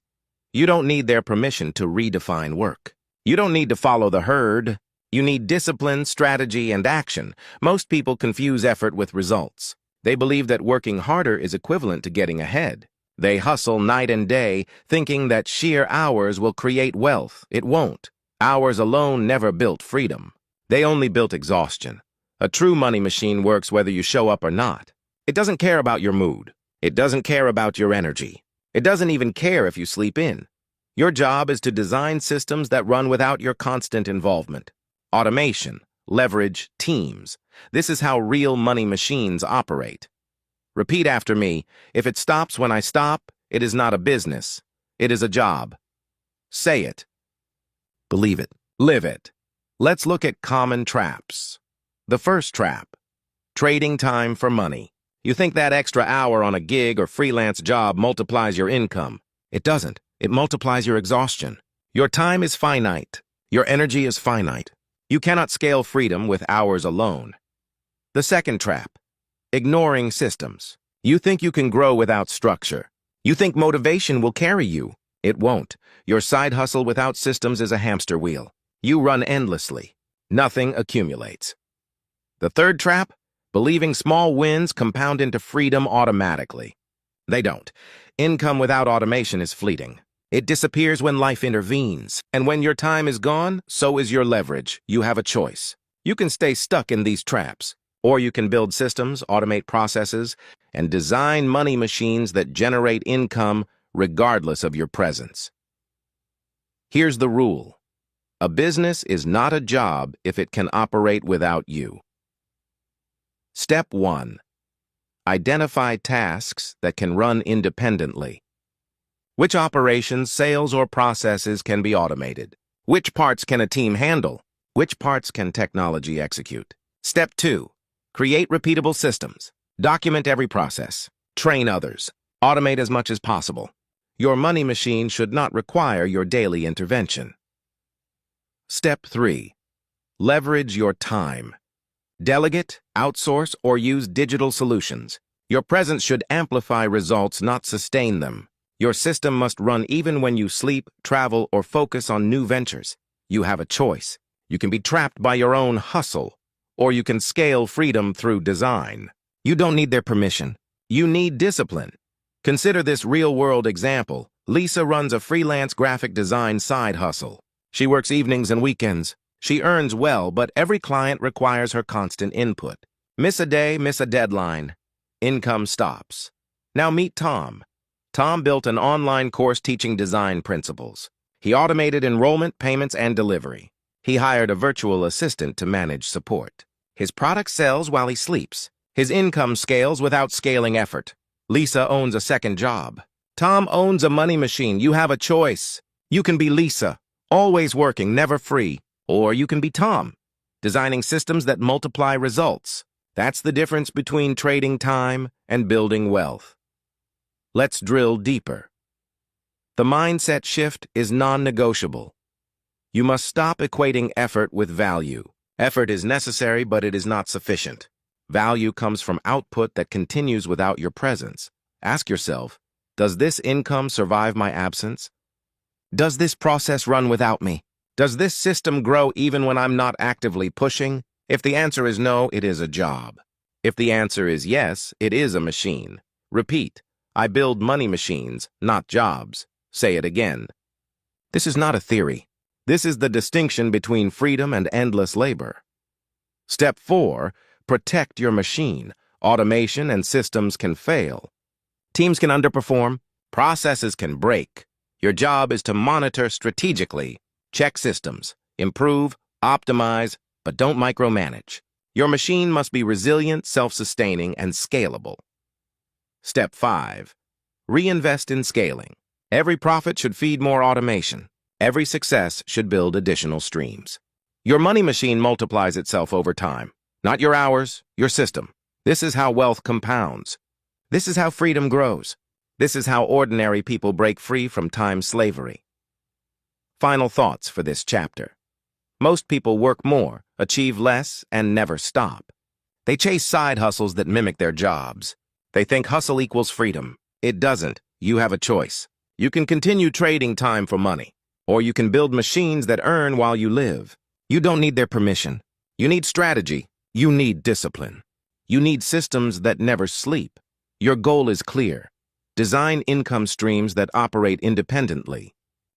You don't need their permission to redefine work. You don't need to follow the herd. You need discipline, strategy, and action. Most people confuse effort with results. They believe that working harder is equivalent to getting ahead. They hustle night and day, thinking that sheer hours will create wealth. It won't. Hours alone never built freedom. They only built exhaustion. A true money machine works whether you show up or not. It doesn't care about your mood. It doesn't care about your energy. It doesn't even care if you sleep in. Your job is to design systems that run without your constant involvement. Automation, leverage, teams. This is how real money machines operate. Repeat after me. If it stops when I stop, it is not a business. It is a job. Say it. Believe it. Live it. Let's look at common traps. The first trap. Trading time for money. You think that extra hour on a gig or freelance job multiplies your income. It doesn't. It multiplies your exhaustion. Your time is finite. Your energy is finite. You cannot scale freedom with hours alone. The second trap. Ignoring systems. You think you can grow without structure. You think motivation will carry you. It won't. Your side hustle without systems is a hamster wheel. You run endlessly. Nothing accumulates. The third trap. Believing small wins compound into freedom automatically. They don't. Income without automation is fleeting. It disappears when life intervenes. And when your time is gone, so is your leverage. You have a choice. You can stay stuck in these traps. Or you can build systems, automate processes, and design money machines that generate income regardless of your presence. Here's the rule. A business is not a job if it can operate without you. Step 1. Identify tasks that can run independently. Which operations, sales, or processes can be automated? Which parts can a team handle? Which parts can technology execute? Step 2. Create repeatable systems. Document every process. Train others. Automate as much as possible. Your money machine should not require your daily intervention. Step 3. Leverage your time. Delegate, outsource, or use digital solutions. Your presence should amplify results, not sustain them. Your system must run even when you sleep, travel, or focus on new ventures. You have a choice. You can be trapped by your own hustle, or you can scale freedom through design. You don't need their permission. You need discipline. Consider this real-world example. Lisa runs a freelance graphic design side hustle. She works evenings and weekends. She earns well, but every client requires her constant input. Miss a day, miss a deadline. Income stops. Now meet Tom. Tom built an online course teaching design principles. He automated enrollment, payments, and delivery. He hired a virtual assistant to manage support. His product sells while he sleeps. His income scales without scaling effort. Lisa owns a second job. Tom owns a money machine. You have a choice. You can be Lisa, always working, never free. Or you can be Tom, designing systems that multiply results. That's the difference between trading time and building wealth. Let's drill deeper. The mindset shift is non-negotiable. You must stop equating effort with value. Effort is necessary, but it is not sufficient. Value comes from output that continues without your presence. Ask yourself, does this income survive my absence? Does this process run without me? Does this system grow even when I'm not actively pushing? If the answer is no, it is a job. If the answer is yes, it is a machine. Repeat, I build money machines, not jobs. Say it again. This is not a theory. This is the distinction between freedom and endless labor. Step 4, protect your machine. Automation and systems can fail. Teams can underperform. Processes can break. Your job is to monitor strategically. Check systems, improve, optimize, but don't micromanage. Your machine must be resilient, self-sustaining, and scalable. Step 5. Reinvest in scaling. Every profit should feed more automation. Every success should build additional streams. Your money machine multiplies itself over time, not your hours, your system. This is how wealth compounds. This is how freedom grows. This is how ordinary people break free from time slavery. Final thoughts for this chapter. Most people work more, achieve less, and never stop. They chase side hustles that mimic their jobs. They think hustle equals freedom. It doesn't. You have a choice. You can continue trading time for money, or you can build machines that earn while you live. You don't need their permission. You need strategy. You need discipline. You need systems that never sleep. Your goal is clear. Design income streams that operate independently.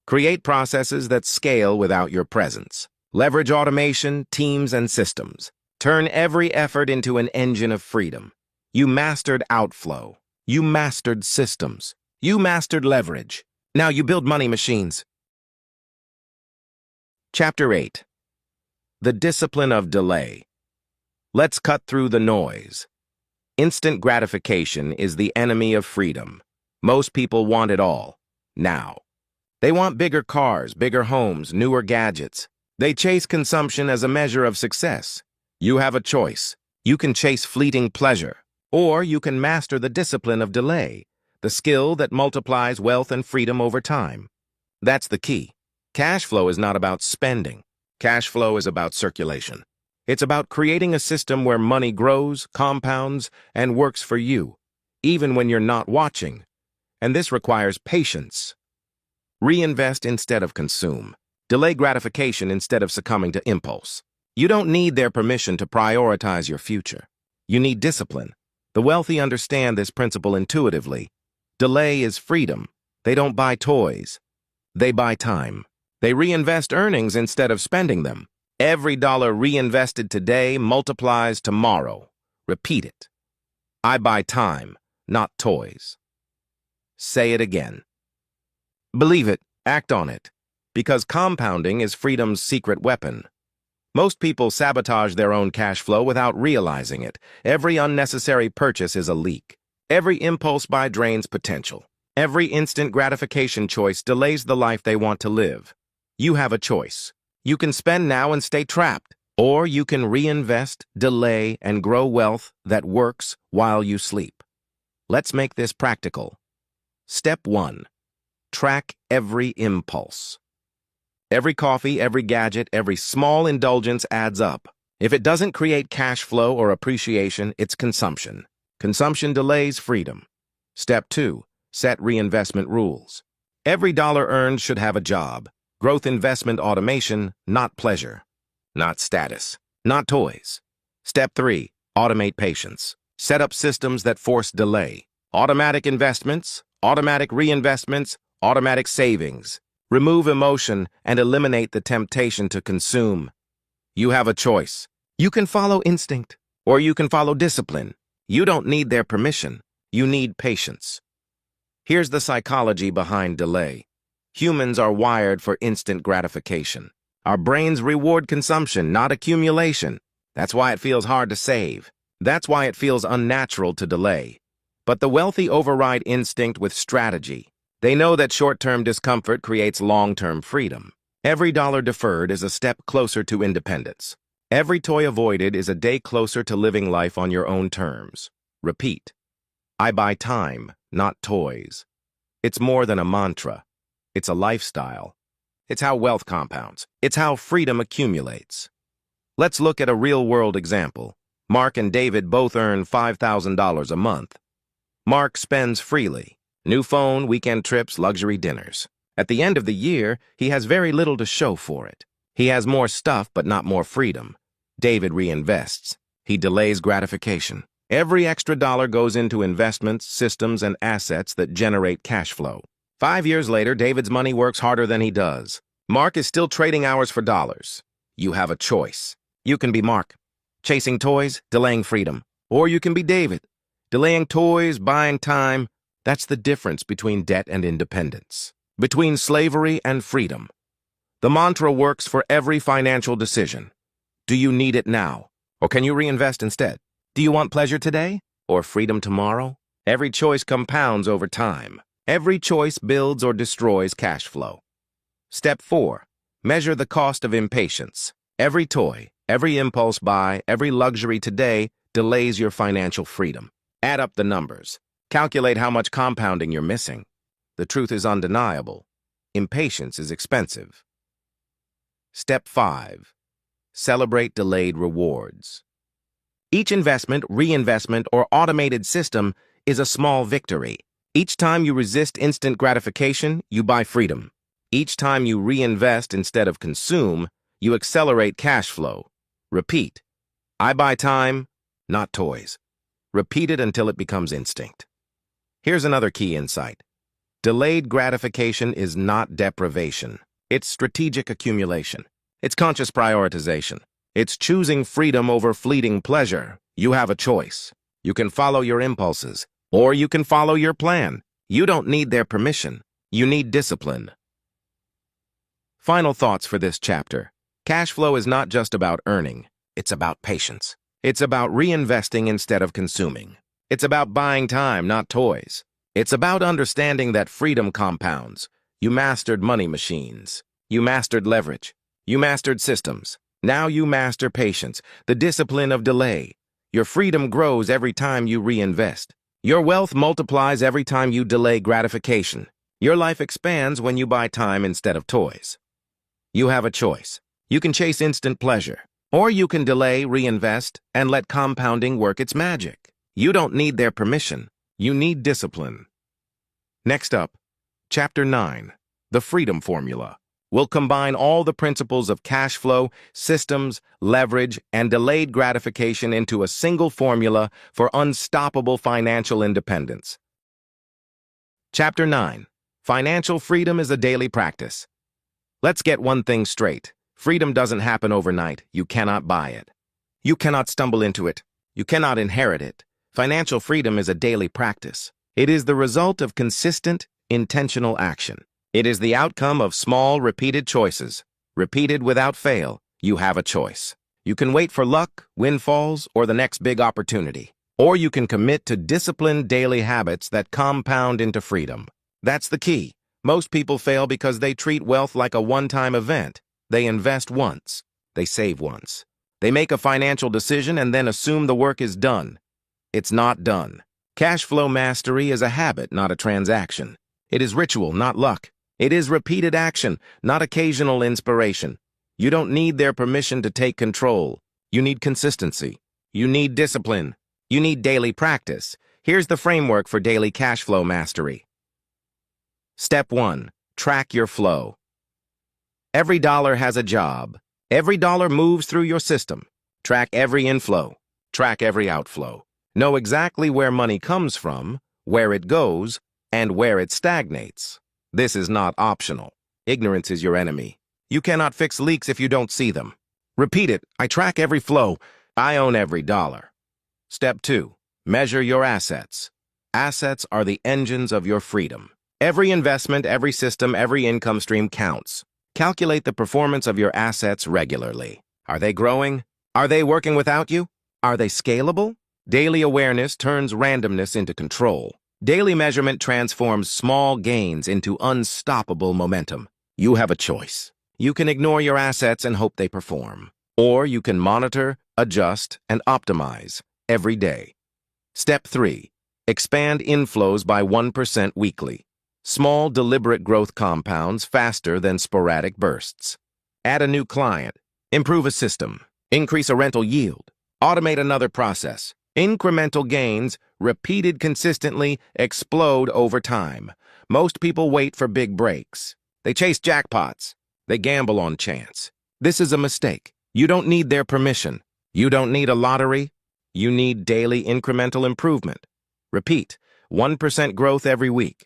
Create processes that scale without your presence. Leverage automation, teams, and systems. Turn every effort into an engine of freedom. You mastered outflow. You mastered systems. You mastered leverage. Now you build money machines. Chapter 8. The Discipline of Delay. Let's cut through the noise. Instant gratification is the enemy of freedom. Most people want it all, now. They want bigger cars, bigger homes, newer gadgets. They chase consumption as a measure of success. You have a choice. You can chase fleeting pleasure, or you can master the discipline of delay, the skill that multiplies wealth and freedom over time. That's the key. Cash flow is not about spending. Cash flow is about circulation. It's about creating a system where money grows, compounds, and works for you, even when you're not watching. And this requires patience. Reinvest instead of consume. Delay gratification instead of succumbing to impulse. You don't need their permission to prioritize your future. You need discipline. The wealthy understand this principle intuitively. Delay is freedom. They don't buy toys. They buy time. They reinvest earnings instead of spending them. Every dollar reinvested today multiplies tomorrow. Repeat it. I buy time, not toys. Say it again. Believe it, act on it, because compounding is freedom's secret weapon. Most people sabotage their own cash flow without realizing it. Every unnecessary purchase is a leak. Every impulse buy drains potential. Every instant gratification choice delays the life they want to live. You have a choice. You can spend now and stay trapped, or you can reinvest, delay, and grow wealth that works while you sleep. Let's make this practical. Step 1. Track every impulse. Every coffee, every gadget, every small indulgence adds up. If it doesn't create cash flow or appreciation, it's consumption. Consumption delays freedom. Step 2. Set reinvestment rules. Every dollar earned should have a job. Growth investment automation, not pleasure. Not status. Not toys. Step 3. Automate patience. Set up systems that force delay. Automatic investments, automatic reinvestments, automatic savings. Remove emotion and eliminate the temptation to consume. You have a choice. You can follow instinct, or you can follow discipline. You don't need their permission. You need patience. Here's the psychology behind delay. Humans are wired for instant gratification. Our brains reward consumption, not accumulation. That's why it feels hard to save. That's why it feels unnatural to delay. But the wealthy override instinct with strategy. They know that short-term discomfort creates long-term freedom. Every dollar deferred is a step closer to independence. Every toy avoided is a day closer to living life on your own terms. Repeat. I buy time, not toys. It's more than a mantra. It's a lifestyle. It's how wealth compounds. It's how freedom accumulates. Let's look at a real-world example. Mark and David both earn $5,000 a month. Mark spends freely. New phone, weekend trips, luxury dinners. At the end of the year, he has very little to show for it. He has more stuff, but not more freedom. David reinvests. He delays gratification. Every extra dollar goes into investments, systems, and assets that generate cash flow. 5 years later, David's money works harder than he does. Mark is still trading hours for dollars. You have a choice. You can be Mark, chasing toys, delaying freedom. Or you can be David, delaying toys, buying time. That's the difference between debt and independence, between slavery and freedom. The mantra works for every financial decision. Do you need it now? Or can you reinvest instead? Do you want pleasure today or freedom tomorrow? Every choice compounds over time. Every choice builds or destroys cash flow. Step 4. Measure the cost of impatience. Every toy, every impulse buy, every luxury today delays your financial freedom. Add up the numbers. Calculate how much compounding you're missing. The truth is undeniable. Impatience is expensive. Step 5. Celebrate delayed rewards. Each investment, reinvestment, or automated system is a small victory. Each time you resist instant gratification, you buy freedom. Each time you reinvest instead of consume, you accelerate cash flow. Repeat. I buy time, not toys. Repeat it until it becomes instinct. Here's another key insight. Delayed gratification is not deprivation. It's strategic accumulation. It's conscious prioritization. It's choosing freedom over fleeting pleasure. You have a choice. You can follow your impulses, or you can follow your plan. You don't need their permission. You need discipline. Final thoughts for this chapter. Cash flow is not just about earning. It's about patience. It's about reinvesting instead of consuming. It's about buying time, not toys. It's about understanding that freedom compounds. You mastered money machines. You mastered leverage. You mastered systems. Now you master patience, the discipline of delay. Your freedom grows every time you reinvest. Your wealth multiplies every time you delay gratification. Your life expands when you buy time instead of toys. You have a choice. You can chase instant pleasure, or you can delay, reinvest, and let compounding work its magic. You don't need their permission. You need discipline. Next up, Chapter 9, The Freedom Formula. We'll combine all the principles of cash flow, systems, leverage, and delayed gratification into a single formula for unstoppable financial independence. Chapter 9. Financial freedom is a daily practice. Let's get one thing straight. Freedom doesn't happen overnight. You cannot buy it. You cannot stumble into it. You cannot inherit it. Financial freedom is a daily practice. It is the result of consistent, intentional action. It is the outcome of small, repeated choices. Repeated without fail, you have a choice. You can wait for luck, windfalls, or the next big opportunity. Or you can commit to disciplined daily habits that compound into freedom. That's the key. Most people fail because they treat wealth like a one-time event. They invest once. They save once. They make a financial decision and then assume the work is done. It's not done. Cash flow mastery is a habit, not a transaction. It is ritual, not luck. It is repeated action, not occasional inspiration. You don't need their permission to take control. You need consistency. You need discipline. You need daily practice. Here's the framework for daily cash flow mastery. Step 1. Track your flow. Every dollar has a job. Every dollar moves through your system. Track every inflow. Track every outflow. Know exactly where money comes from, where it goes, and where it stagnates. This is not optional. Ignorance is your enemy. You cannot fix leaks if you don't see them. Repeat it. I track every flow. I own every dollar. Step 2. Measure your assets. Assets are the engines of your freedom. Every investment, every system, every income stream counts. Calculate the performance of your assets regularly. Are they growing? Are they working without you? Are they scalable? Daily awareness turns randomness into control. Daily measurement transforms small gains into unstoppable momentum. You have a choice. You can ignore your assets and hope they perform. Or you can monitor, adjust, and optimize every day. Step 3. Expand inflows by 1% weekly. Small, deliberate growth compounds faster than sporadic bursts. Add a new client. Improve a system. Increase a rental yield. Automate another process. Incremental gains, repeated consistently, explode over time. Most people wait for big breaks. They chase jackpots. They gamble on chance. This is a mistake. You don't need their permission. You don't need a lottery. You need daily incremental improvement. Repeat, 1% growth every week.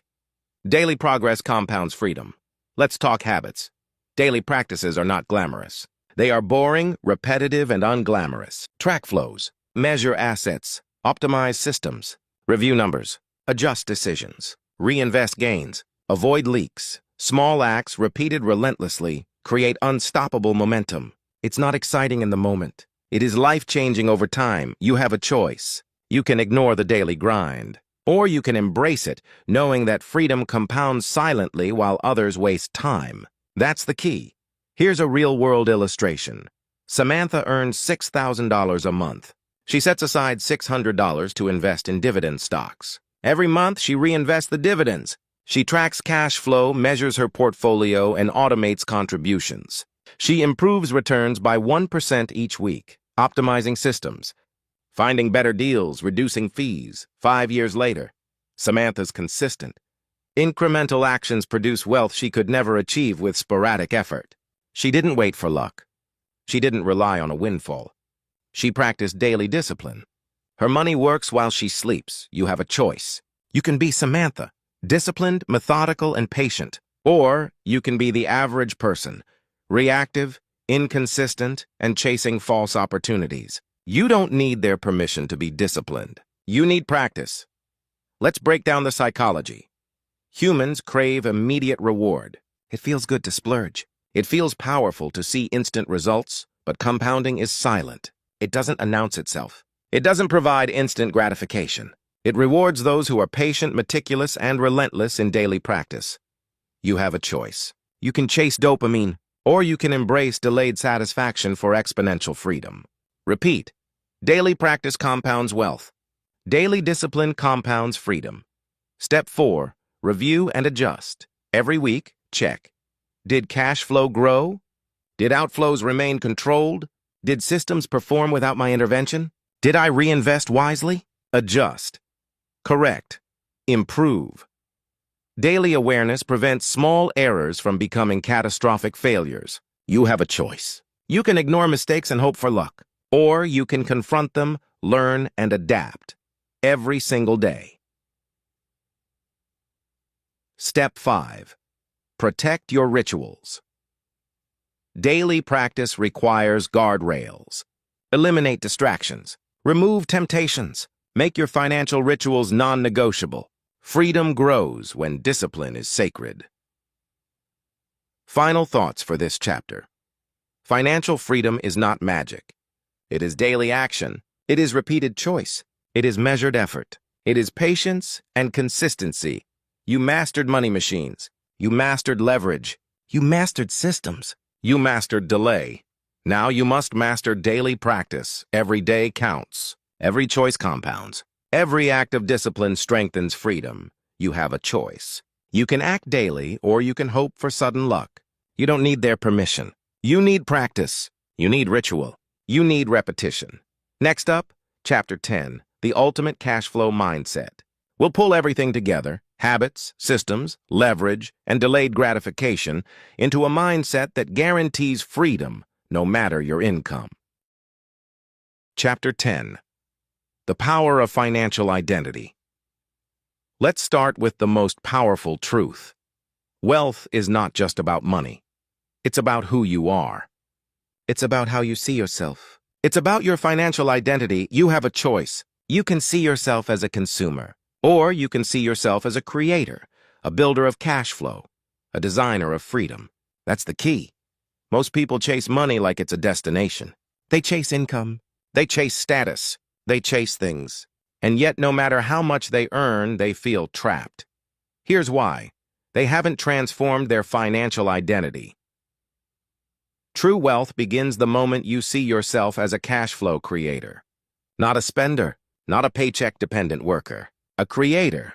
Daily progress compounds freedom. Let's talk habits. Daily practices are not glamorous. They are boring, repetitive, and unglamorous. Track flows. Measure assets, optimize systems, review numbers, adjust decisions, reinvest gains, avoid leaks. Small acts repeated relentlessly create unstoppable momentum. It's not exciting in the moment. It is life-changing over time. You have a choice. You can ignore the daily grind, or you can embrace it, knowing that freedom compounds silently while others waste time. That's the key. Here's a real-world illustration. Samantha earns $6,000 a month. She sets aside $600 to invest in dividend stocks. Every month, she reinvests the dividends. She tracks cash flow, measures her portfolio, and automates contributions. She improves returns by 1% each week, optimizing systems, finding better deals, reducing fees. 5 years later, Samantha's consistent. Incremental actions produce wealth she could never achieve with sporadic effort. She didn't wait for luck. She didn't rely on a windfall. She practiced daily discipline. Her money works while she sleeps. You have a choice. You can be Samantha, disciplined, methodical, and patient. Or you can be the average person, reactive, inconsistent, and chasing false opportunities. You don't need their permission to be disciplined. You need practice. Let's break down the psychology. Humans crave immediate reward. It feels good to splurge. It feels powerful to see instant results, but compounding is silent. It doesn't announce itself. It doesn't provide instant gratification. It rewards those who are patient, meticulous, and relentless in daily practice. You have a choice. You can chase dopamine, or you can embrace delayed satisfaction for exponential freedom. Repeat. Daily practice compounds wealth. Daily discipline compounds freedom. Step 4. Review and adjust. Every week, check. Did cash flow grow? Did outflows remain controlled? Did systems perform without my intervention? Did I reinvest wisely? Adjust. Correct. Improve. Daily awareness prevents small errors from becoming catastrophic failures. You have a choice. You can ignore mistakes and hope for luck, or you can confront them, learn, and adapt every single day. Step 5. Protect your rituals. Daily practice requires guardrails. Eliminate distractions. Remove temptations. Make your financial rituals non-negotiable. Freedom grows when discipline is sacred. Final thoughts for this chapter. Financial freedom is not magic. It is daily action. It is repeated choice. It is measured effort. It is patience and consistency. You mastered money machines. You mastered leverage. You mastered systems. You mastered delay. Now you must master daily practice. Every day counts. Every choice compounds. Every act of discipline strengthens freedom. You have a choice. You can act daily, or you can hope for sudden luck. You don't need their permission. You need practice. You need ritual. You need repetition. Next up, Chapter 10, The Ultimate Cash Flow Mindset. We'll pull everything together, habits, systems, leverage, and delayed gratification, into a mindset that guarantees freedom, no matter your income. Chapter 10. The Power of Financial Identity. Let's start with the most powerful truth. Wealth is not just about money. It's about who you are. It's about how you see yourself. It's about your financial identity. You have a choice. You can see yourself as a consumer, or you can see yourself as a creator, a builder of cash flow, a designer of freedom. That's the key. Most people chase money like it's a destination. They chase income. They chase status. They chase things. And yet, no matter how much they earn, they feel trapped. Here's why. They haven't transformed their financial identity. True wealth begins the moment you see yourself as a cash flow creator. Not a spender, not a paycheck-dependent worker. A creator.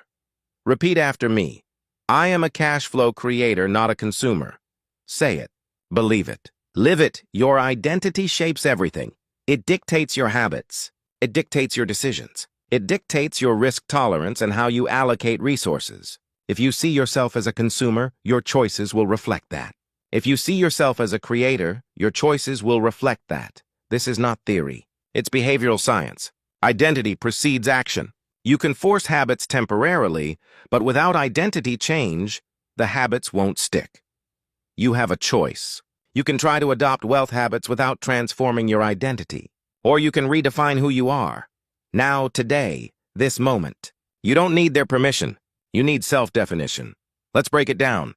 Repeat after me. I am a cash flow creator, not a consumer. Say it. Believe it. Live it. Your identity shapes everything. It dictates your habits. It dictates your decisions. It dictates your risk tolerance and how you allocate resources. If you see yourself as a consumer, your choices will reflect that. If you see yourself as a creator, your choices will reflect that. This is not theory. It's behavioral science. Identity precedes action. You can force habits temporarily, but without identity change, the habits won't stick. You have a choice. You can try to adopt wealth habits without transforming your identity. Or you can redefine who you are. Now, today, this moment. You don't need their permission. You need self-definition. Let's break it down.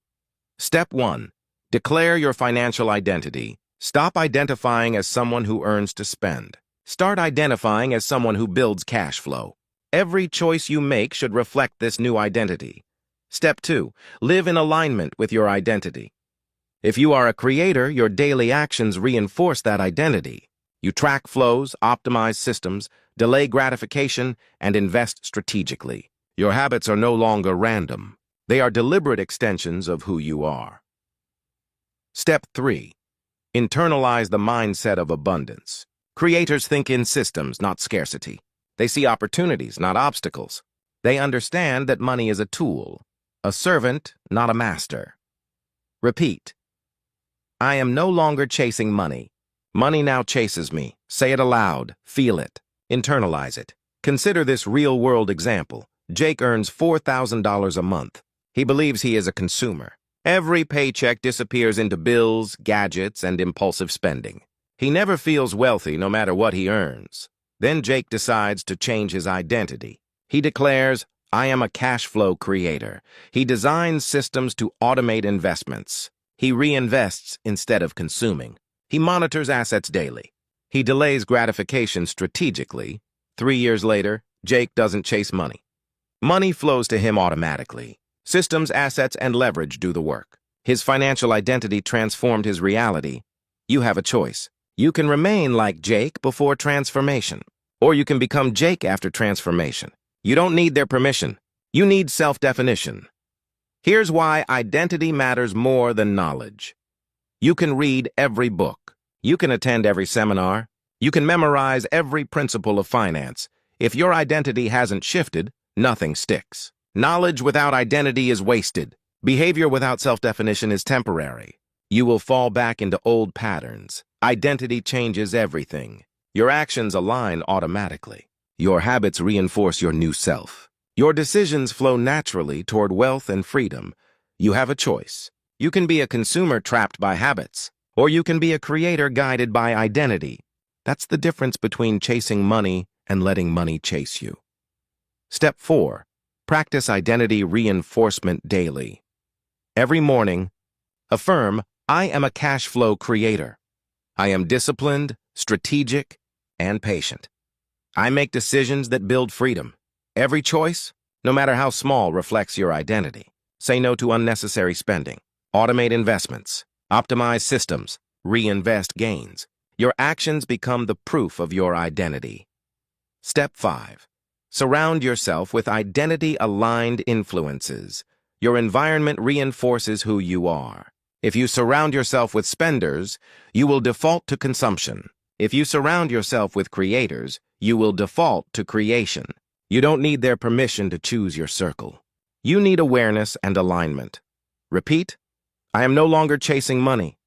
Step 1. Declare your financial identity. Stop identifying as someone who earns to spend. Start identifying as someone who builds cash flow. Every choice you make should reflect this new identity. Step 2. Live in alignment with your identity. If you are a creator, your daily actions reinforce that identity. You track flows, optimize systems, delay gratification, and invest strategically. Your habits are no longer random. They are deliberate extensions of who you are. Step 3. Internalize the mindset of abundance. Creators think in systems, not scarcity. They see opportunities, not obstacles. They understand that money is a tool, a servant, not a master. Repeat. I am no longer chasing money. Money now chases me. Say it aloud. Feel it. Internalize it. Consider this real-world example. Jake earns $4,000 a month. He believes he is a consumer. Every paycheck disappears into bills, gadgets, and impulsive spending. He never feels wealthy no matter what he earns. Then Jake decides to change his identity. He declares, I am a cash flow creator. He designs systems to automate investments. He reinvests instead of consuming. He monitors assets daily. He delays gratification strategically. 3 years later, Jake doesn't chase money. Money flows to him automatically. Systems, assets, and leverage do the work. His financial identity transformed his reality. You have a choice. You can remain like Jake before transformation, or you can become Jake after transformation. You don't need their permission. You need self-definition. Here's why identity matters more than knowledge. You can read every book. You can attend every seminar. You can memorize every principle of finance. If your identity hasn't shifted, nothing sticks. Knowledge without identity is wasted. Behavior without self-definition is temporary. You will fall back into old patterns. Identity changes everything. Your actions align automatically. Your habits reinforce your new self. Your decisions flow naturally toward wealth and freedom. You have a choice. You can be a consumer trapped by habits, or you can be a creator guided by identity. That's the difference between chasing money and letting money chase you. Step 4. Practice identity reinforcement daily. Every morning, affirm, I am a cash flow creator. I am disciplined, strategic, and patient. I make decisions that build freedom. Every choice, no matter how small, reflects your identity. Say no to unnecessary spending. Automate investments. Optimize systems. Reinvest gains. Your actions become the proof of your identity. Step 5. Surround yourself with identity-aligned influences. Your environment reinforces who you are. If you surround yourself with spenders, you will default to consumption. If you surround yourself with creators, you will default to creation. You don't need their permission to choose your circle. You need awareness and alignment. Repeat, I am no longer chasing money.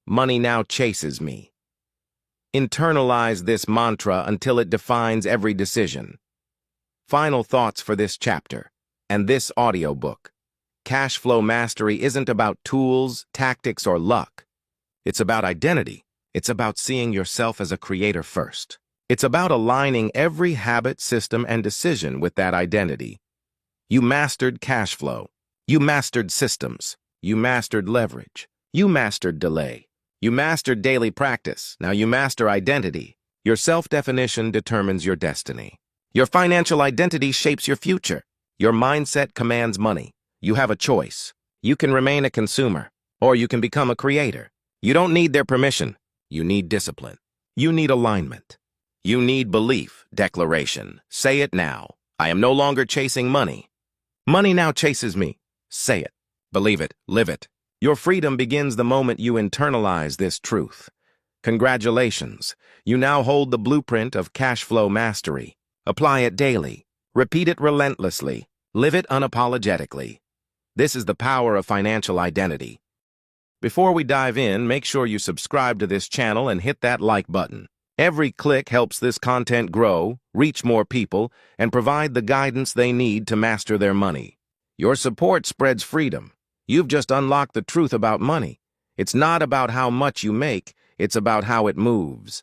Money now chases me. Internalize this mantra until it defines every decision. Final thoughts for this chapter and this audiobook. Cash flow mastery isn't about tools, tactics, or luck. It's about identity. It's about seeing yourself as a creator first. It's about aligning every habit, system, and decision with that identity. You mastered cash flow. You mastered systems. You mastered leverage. You mastered delay. You mastered daily practice. Now you master identity. Your self-definition determines your destiny. Your financial identity shapes your future. Your mindset commands money. You have a choice. You can remain a consumer, or you can become a creator. You don't need their permission. You need discipline. You need alignment. You need belief, declaration. Say it now. I am no longer chasing money. Money now chases me. Say it. Believe it. Live it. Your freedom begins the moment you internalize this truth. Congratulations. You now hold the blueprint of cash flow mastery. Apply it daily. Repeat it relentlessly. Live it unapologetically. This is the power of financial identity. Before we dive in, make sure you subscribe to this channel and hit that like button. Every click helps this content grow, reach more people, and provide the guidance they need to master their money. Your support spreads freedom. You've just unlocked the truth about money. It's not about how much you make, it's about how it moves.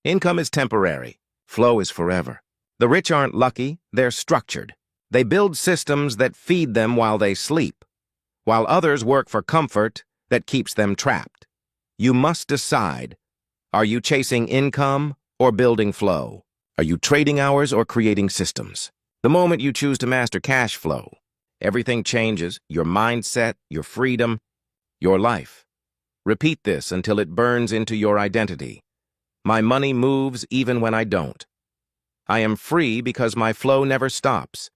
Income is temporary. Flow is forever. The rich aren't lucky, they're structured. They build systems that feed them while they sleep, while others work for comfort that keeps them trapped. You must decide. Are you chasing income or building flow? Are you trading hours or creating systems? The moment you choose to master cash flow, everything changes: your mindset, your freedom, your life. Repeat this until it burns into your identity. My money moves even when I don't. I am free because my flow never stops.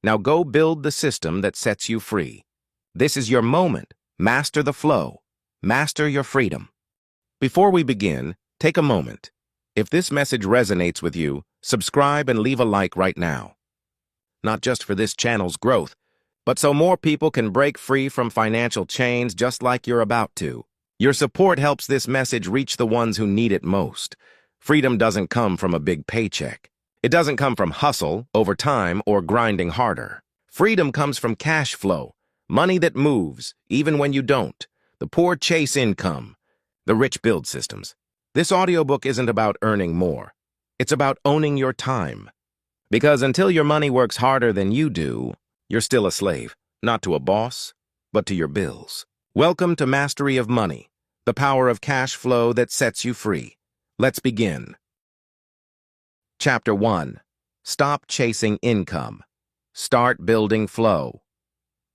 Now go build the system that sets you free. This is your moment. Master the flow. Master your freedom. Before we begin, take a moment. If this message resonates with you, subscribe and leave a like right now. Not just for this channel's growth, but so more people can break free from financial chains just like you're about to. Your support helps this message reach the ones who need it most. Freedom doesn't come from a big paycheck. It doesn't come from hustle, overtime, or grinding harder. Freedom comes from cash flow, money that moves, even when you don't. The poor chase income. The rich build systems. This audiobook isn't about earning more. It's about owning your time. Because until your money works harder than you do, you're still a slave, not to a boss, but to your bills. Welcome to Mastery of Money, the power of cash flow that sets you free. Let's begin. Chapter 1. Stop chasing income. Start building flow.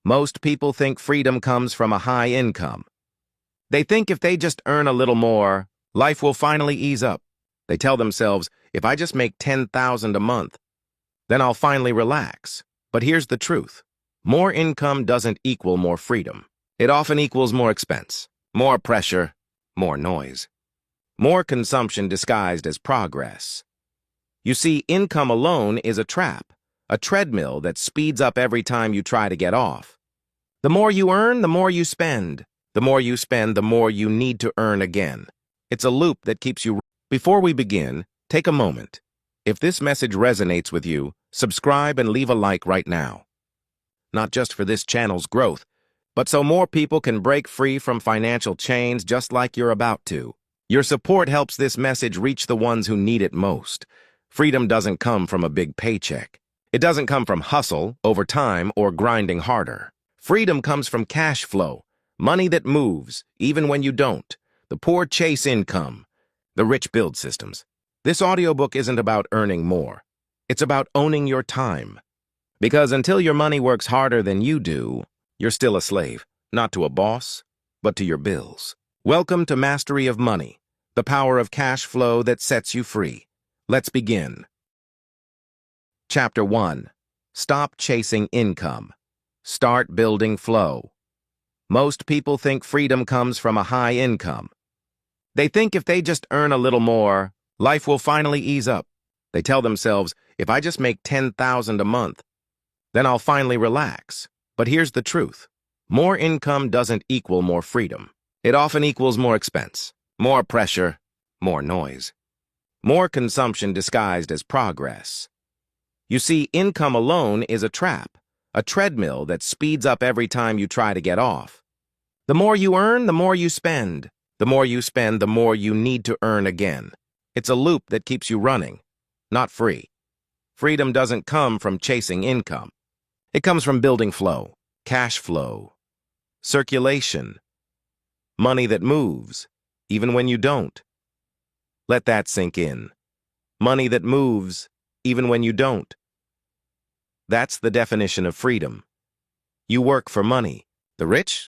Most people think freedom comes from a high income. They think if they just earn a little more, life will finally ease up. They tell themselves, if I just make $10,000 a month, then I'll finally relax. But here's the truth. More income doesn't equal more freedom. It often equals more expense, more pressure, more noise, more consumption disguised as progress. You see, income alone is a trap, a treadmill that speeds up every time you try to get off. The more you earn, the more you spend. The more you spend, the more you need to earn again. It's a loop that keeps you. Before we begin, take a moment. If this message resonates with you, subscribe and leave a like right now. Not just for this channel's growth, but so more people can break free from financial chains just like you're about to. Your support helps this message reach the ones who need it most. Freedom doesn't come from a big paycheck. It doesn't come from hustle, overtime, or grinding harder. Freedom comes from cash flow, money that moves, even when you don't. The poor chase income. The rich build systems. This audiobook isn't about earning more. It's about owning your time. Because until your money works harder than you do, you're still a slave, not to a boss, but to your bills. Welcome to Mastery of Money, the power of cash flow that sets you free. Let's begin. Chapter 1. Stop chasing income. Start building flow. Most people think freedom comes from a high income. They think if they just earn a little more, life will finally ease up. They tell themselves, if I just make $10,000 a month, then I'll finally relax. But here's the truth. More income doesn't equal more freedom. It often equals more expense, more pressure, more noise, more consumption disguised as progress. You see, income alone is a trap, a treadmill that speeds up every time you try to get off. The more you earn, the more you spend. The more you spend, the more you need to earn again. It's a loop that keeps you running, not free. Freedom doesn't come from chasing income. It comes from building flow, cash flow, circulation, money that moves, even when you don't. Let that sink in. Money that moves, even when you don't. That's the definition of freedom. You work for money. The rich